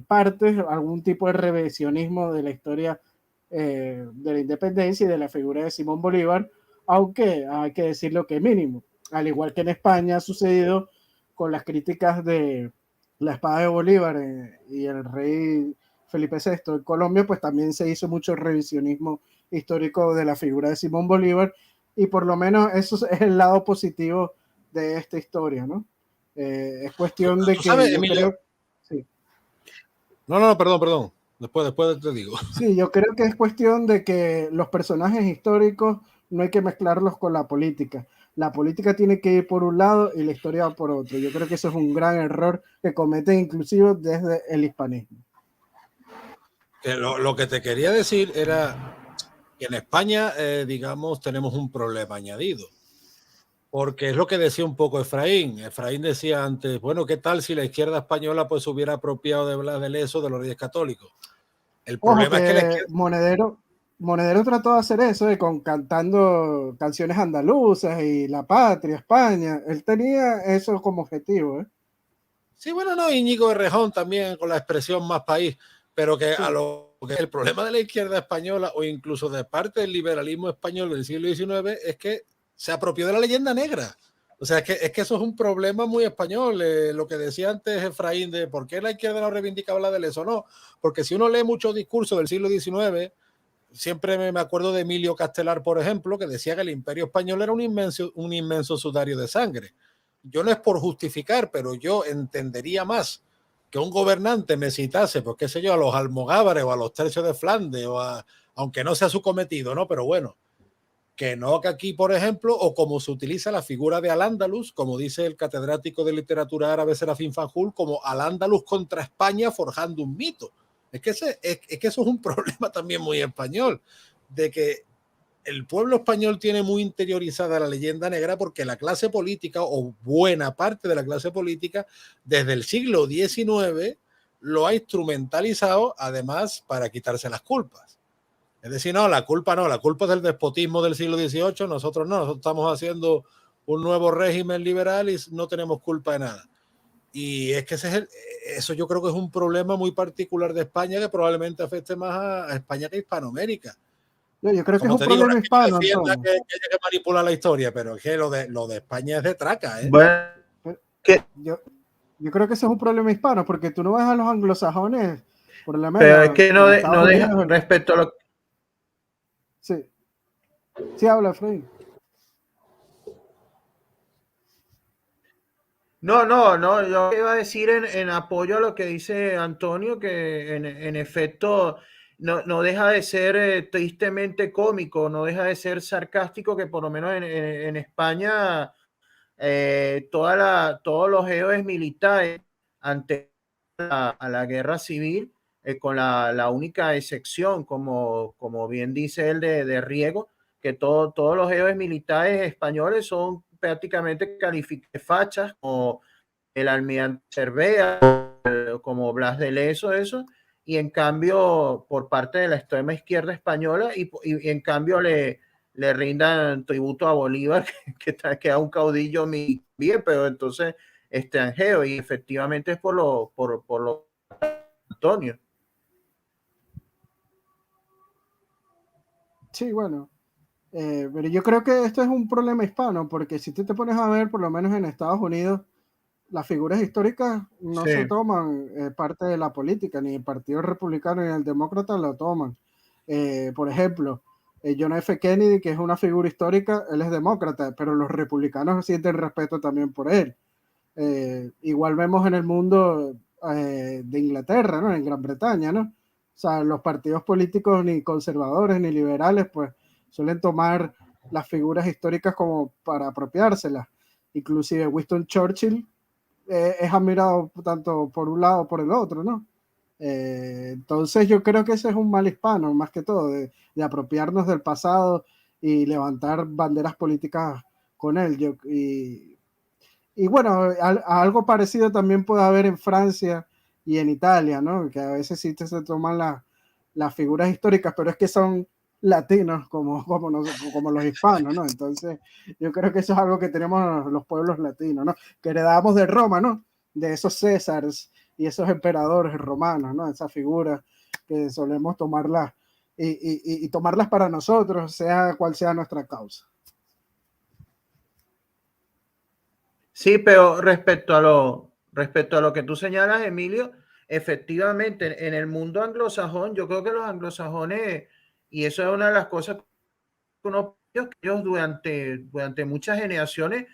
partes algún tipo de revisionismo de la historia de la independencia y de la figura de Simón Bolívar, aunque hay que decirlo que mínimo. Al igual que en España ha sucedido con las críticas de la espada de Bolívar y el rey Felipe VI en Colombia, pues también se hizo mucho revisionismo histórico de la figura de Simón Bolívar, y por lo menos eso es el lado positivo de esta historia, ¿no? Es cuestión de que ¿sabes, yo Emilio? creo... Sí. No, perdón. Después te digo. Sí, yo creo que es cuestión de que los personajes históricos no hay que mezclarlos con la política. La política tiene que ir por un lado y la historia va por otro. Yo creo que eso es un gran error que cometen inclusive desde el hispanismo. Lo que te quería decir era que en España, digamos, tenemos un problema añadido. Porque es lo que decía un poco Efraín. Efraín decía antes, bueno, ¿qué tal si la izquierda española pues hubiera apropiado de Blas de Leso de los Reyes Católicos? El problema es que la izquierda... Monedero trató de hacer eso, cantando canciones andaluzas y la patria, España. Él tenía eso como objetivo. Sí, bueno, no, Íñigo Errejón también con la expresión más país, pero que sí. A lo que el problema de la izquierda española o incluso de parte del liberalismo español del siglo XIX es que se apropió de la leyenda negra. O sea, es que eso es un problema muy español. Lo que decía antes Efraín de por qué la izquierda no reivindicaba la de eso, no. Porque si uno lee muchos discursos del siglo XIX, siempre me acuerdo de Emilio Castelar, por ejemplo, que decía que el imperio español era un inmenso sudario de sangre. Yo no es por justificar, pero yo entendería más que un gobernante me citase, pues qué sé yo, a los almogávares o a los tercios de Flandes, aunque no sea su cometido, ¿no? Pero bueno, que no que aquí, por ejemplo, o como se utiliza la figura de Al-Ándalus, como dice el catedrático de literatura árabe Serafín Fanjul, como Al-Ándalus contra España forjando un mito. Es que eso es un problema también muy español, de que el pueblo español tiene muy interiorizada la leyenda negra porque la clase política, o buena parte de la clase política, desde el siglo XIX lo ha instrumentalizado, además, para quitarse las culpas. Es decir, la culpa es del despotismo del siglo XVIII, nosotros estamos haciendo un nuevo régimen liberal y no tenemos culpa de nada. Y es que eso yo creo que es un problema muy particular de España que probablemente afecte más a España que a Hispanoamérica. Yo creo que es un problema hispano. Que hay que manipular la historia, pero es que lo de España es de traca. Bueno, yo creo que ese es un problema hispano, porque tú no ves a los anglosajones por la media. Pero es que no deja respecto a lo... Sí habla, Freddy. No, yo iba a decir en apoyo a lo que dice Antonio, que en efecto no deja de ser tristemente cómico, no deja de ser sarcástico, que por lo menos en España todos los héroes militares ante a la guerra civil, con la única excepción, como bien dice él de Riego, que todos los héroes militares españoles son prácticamente fachas, como el almirante Cervera, como Blas de Leso, eso, y en cambio por parte de la extrema izquierda española y en cambio le rindan tributo a Bolívar, que es un caudillo bien, pero entonces extranjero, y efectivamente es por lo Antonio. Sí, bueno. Pero yo creo que esto es un problema hispano, porque si tú te pones a ver, por lo menos en Estados Unidos, las figuras históricas no se toman parte de la política, ni el Partido Republicano ni el Demócrata lo toman. Por ejemplo, John F. Kennedy, que es una figura histórica, él es demócrata, pero los republicanos sienten respeto también por él. Igual vemos en el mundo de Inglaterra, ¿no? En Gran Bretaña, ¿no? O sea, los partidos políticos ni conservadores ni liberales, pues suelen tomar las figuras históricas como para apropiárselas. Inclusive Winston Churchill es admirado tanto por un lado como por el otro, ¿no? Entonces yo creo que ese es un mal hispano, más que todo, de apropiarnos del pasado y levantar banderas políticas con él. Y bueno, algo parecido también puede haber en Francia y en Italia, ¿no? Que a veces sí se toman las figuras históricas, pero es que son latinos como los hispanos, ¿no? Entonces yo creo que eso es algo que tenemos los pueblos latinos, ¿no? Que heredamos de Roma, ¿no? De esos Césares y esos emperadores romanos, ¿no? Esas figuras que solemos tomarlas y tomarlas para nosotros, sea cual sea nuestra causa. Sí, pero respecto a lo que tú señalas, Emilio, efectivamente, en el mundo anglosajón, yo creo que los anglosajones, y eso es una de las cosas que ellos durante muchas generaciones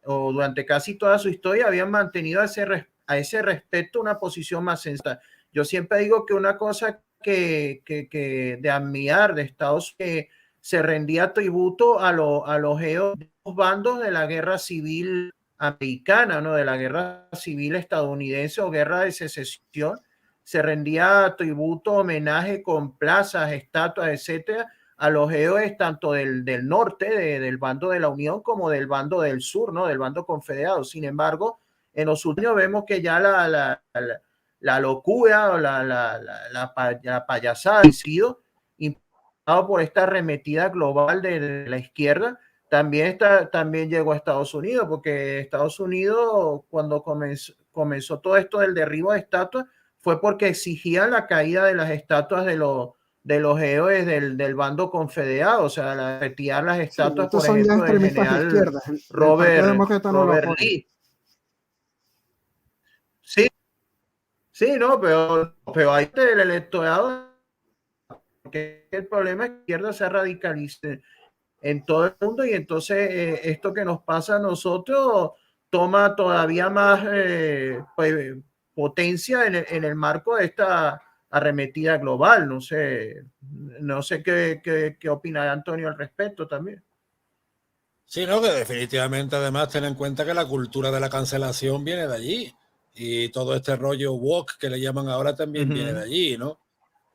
o durante casi toda su historia habían mantenido a ese respecto una posición más sensata. Yo siempre digo que una cosa de admirar de Estados Unidos, que se rendía tributo a los geos de los bandos de la guerra civil americana, ¿no? De la guerra civil estadounidense o guerra de secesión. Se rendía tributo, homenaje con plazas, estatuas, etcétera, a los héroes tanto del norte, del bando de la Unión, como del bando del sur, ¿no? Del bando confederado. Sin embargo, en los últimos vemos que ya la locura o la payasada ha sido impulsado por esta arremetida global de la izquierda. También llegó a Estados Unidos, porque Estados Unidos, cuando comenzó todo esto del derribo de estatuas, fue porque exigían la caída de las estatuas de los héroes del bando confederado, o sea, retirar las estatuas, por ejemplo, del general Robert Lee. Sí, no, pero hay el electorado, porque el problema es que la izquierda se radicaliza en todo el mundo, y entonces esto que nos pasa a nosotros toma todavía más potencia en el marco de esta arremetida global. No sé qué opina Antonio al respecto también. Sí, no, que definitivamente además ten en cuenta que la cultura de la cancelación viene de allí, y todo este rollo woke que le llaman ahora también viene de allí, ¿no?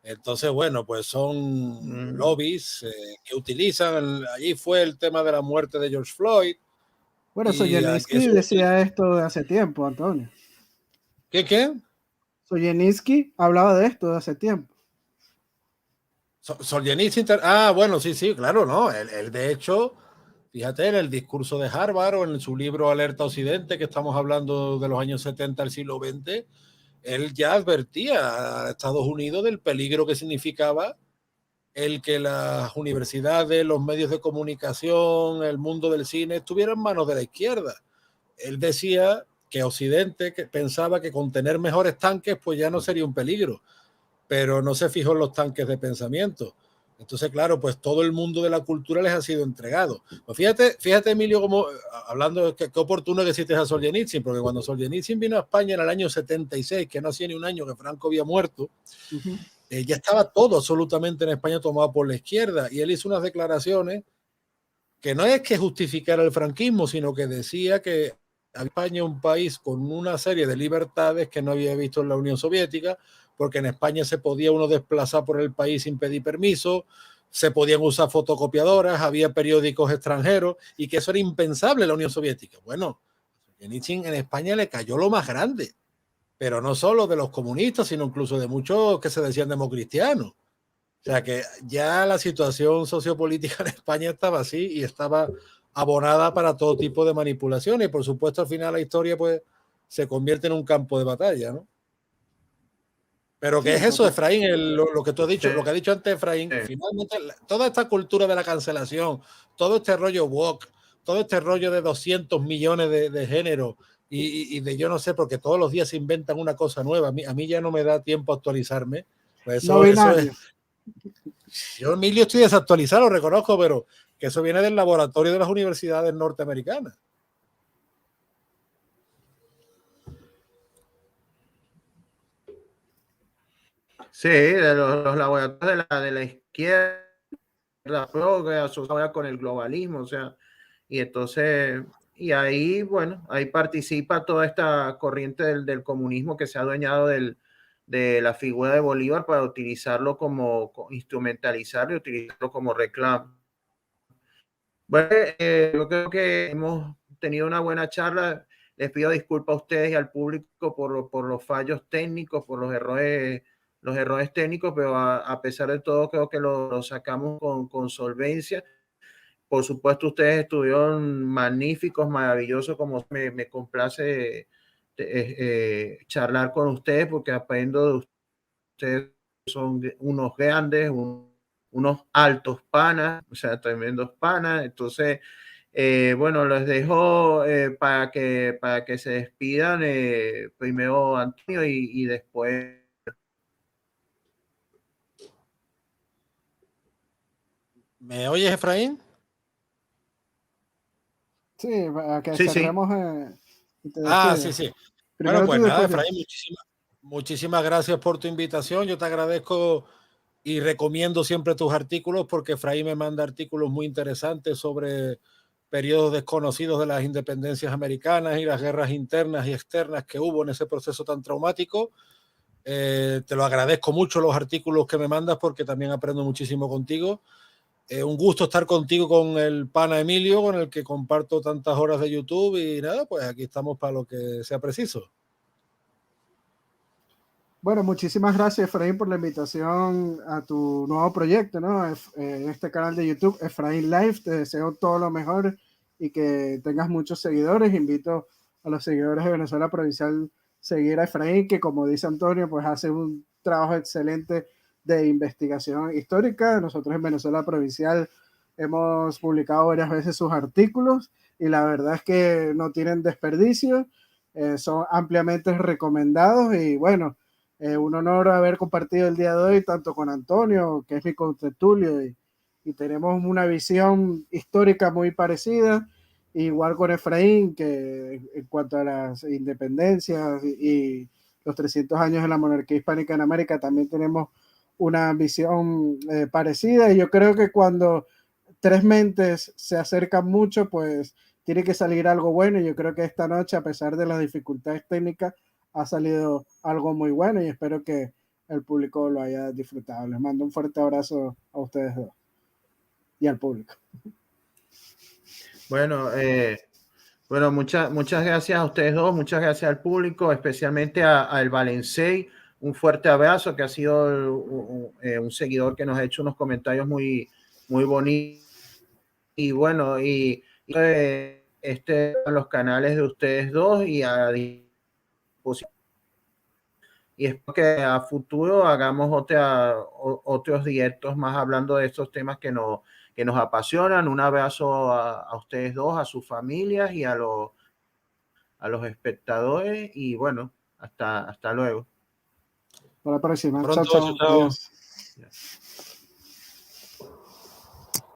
Entonces, bueno, pues son lobbies que utilizan. Allí fue el tema de la muerte de George Floyd. Bueno, Solzhenitsyn decía esto de hace tiempo, Antonio. ¿Qué? Solzhenitsyn hablaba de esto de hace tiempo. Solzhenitsyn, bueno, sí, claro, no. Él de hecho, fíjate, en el discurso de Harvard o en su libro Alerta Occidente, que estamos hablando de los años 70 del siglo XX, él ya advertía a Estados Unidos del peligro que significaba el que las universidades, los medios de comunicación, el mundo del cine estuvieran en manos de la izquierda. Él decía que Occidente pensaba que con tener mejores tanques pues ya no sería un peligro, pero no se fijó en los tanques de pensamiento. Entonces, claro, pues todo el mundo de la cultura les ha sido entregado. Pues fíjate, Emilio, como hablando, qué oportuno que cites a Solzhenitsyn, porque cuando Solzhenitsyn vino a España en el año 76, que no hacía ni un año que Franco había muerto, ya estaba todo absolutamente en España tomado por la izquierda, y él hizo unas declaraciones que no es que justificara el franquismo, sino que decía que España es un país con una serie de libertades que no había visto en la Unión Soviética, porque en España se podía uno desplazar por el país sin pedir permiso, se podían usar fotocopiadoras, había periódicos extranjeros, y que eso era impensable en la Unión Soviética. Bueno, Solzhenitsyn en España le cayó lo más grande, pero no solo de los comunistas, sino incluso de muchos que se decían democristianos. O sea que ya la situación sociopolítica en España estaba así, y estaba abonada para todo tipo de manipulaciones, y por supuesto al final la historia pues se convierte en un campo de batalla, ¿no? Pero ¿qué es eso, Efraín? Lo que tú has dicho, lo que ha dicho antes Efraín, finalmente toda esta cultura de la cancelación, todo este rollo woke, todo este rollo de 200 millones de géneros, y de yo no sé, porque todos los días se inventan una cosa nueva. A mí ya no me da tiempo a actualizarme. Pues eso es. Yo, Emilio, estoy desactualizado, lo reconozco, pero que eso viene del laboratorio de las universidades norteamericanas. Sí, de los laboratorios de la izquierda, asociada con el globalismo, o sea, y entonces, y ahí, bueno, ahí participa toda esta corriente del comunismo que se ha adueñado de la figura de Bolívar para utilizarlo instrumentalizarlo y utilizarlo como reclamo. Bueno, yo creo que hemos tenido una buena charla. Les pido disculpas a ustedes y al público por los fallos técnicos, por los errores técnicos, pero a pesar de todo creo que lo sacamos con solvencia. Por supuesto, ustedes estuvieron magníficos, maravillosos, como me complace charlar con ustedes, porque aprendo de ustedes. Son unos grandes, unos altos panas, o sea, tremendos panas. Entonces, bueno, les dejo para que se despidan, primero Antonio y después. ¿Me oyes, Efraín? Sí, para que cerremos. Sí. Bueno, pues nada, Efraín, muchísimas gracias por tu invitación. Yo te agradezco y recomiendo siempre tus artículos porque Efraín me manda artículos muy interesantes sobre periodos desconocidos de las independencias americanas y las guerras internas y externas que hubo en ese proceso tan traumático. Te lo agradezco mucho los artículos que me mandas porque también aprendo muchísimo contigo. Un gusto estar contigo con el pana Emilio, con el que comparto tantas horas de YouTube y nada, pues aquí estamos para lo que sea preciso. Bueno, muchísimas gracias, Efraín, por la invitación a tu nuevo proyecto, ¿no? En este canal de YouTube, Efraín Live. Te deseo todo lo mejor y que tengas muchos seguidores. Invito a los seguidores de Venezuela Provincial a seguir a Efraín, que como dice Antonio, pues hace un trabajo excelente de investigación histórica. Nosotros en Venezuela Provincial hemos publicado varias veces sus artículos y la verdad es que no tienen desperdicio. Son ampliamente recomendados y bueno, un honor haber compartido el día de hoy tanto con Antonio, que es mi contertulio, y tenemos una visión histórica muy parecida, igual con Efraín, que en cuanto a las independencias y los 300 años de la monarquía hispánica en América, también tenemos una visión parecida, y yo creo que cuando tres mentes se acercan mucho, pues tiene que salir algo bueno, y yo creo que esta noche, a pesar de las dificultades técnicas, ha salido algo muy bueno y espero que el público lo haya disfrutado. Les mando un fuerte abrazo a ustedes dos y al público. Bueno, muchas gracias a ustedes dos, muchas gracias al público, especialmente a El Valencey. Un fuerte abrazo, que ha sido un seguidor que nos ha hecho unos comentarios muy bonitos. Y bueno, y los canales de ustedes dos y a disposición. Y espero que a futuro hagamos otros directos más hablando de estos temas que nos apasionan. Un abrazo a ustedes dos, a sus familias y a los espectadores. Y bueno, hasta luego. Hasta la próxima. Pronto, Chao, chao. chao. Adiós.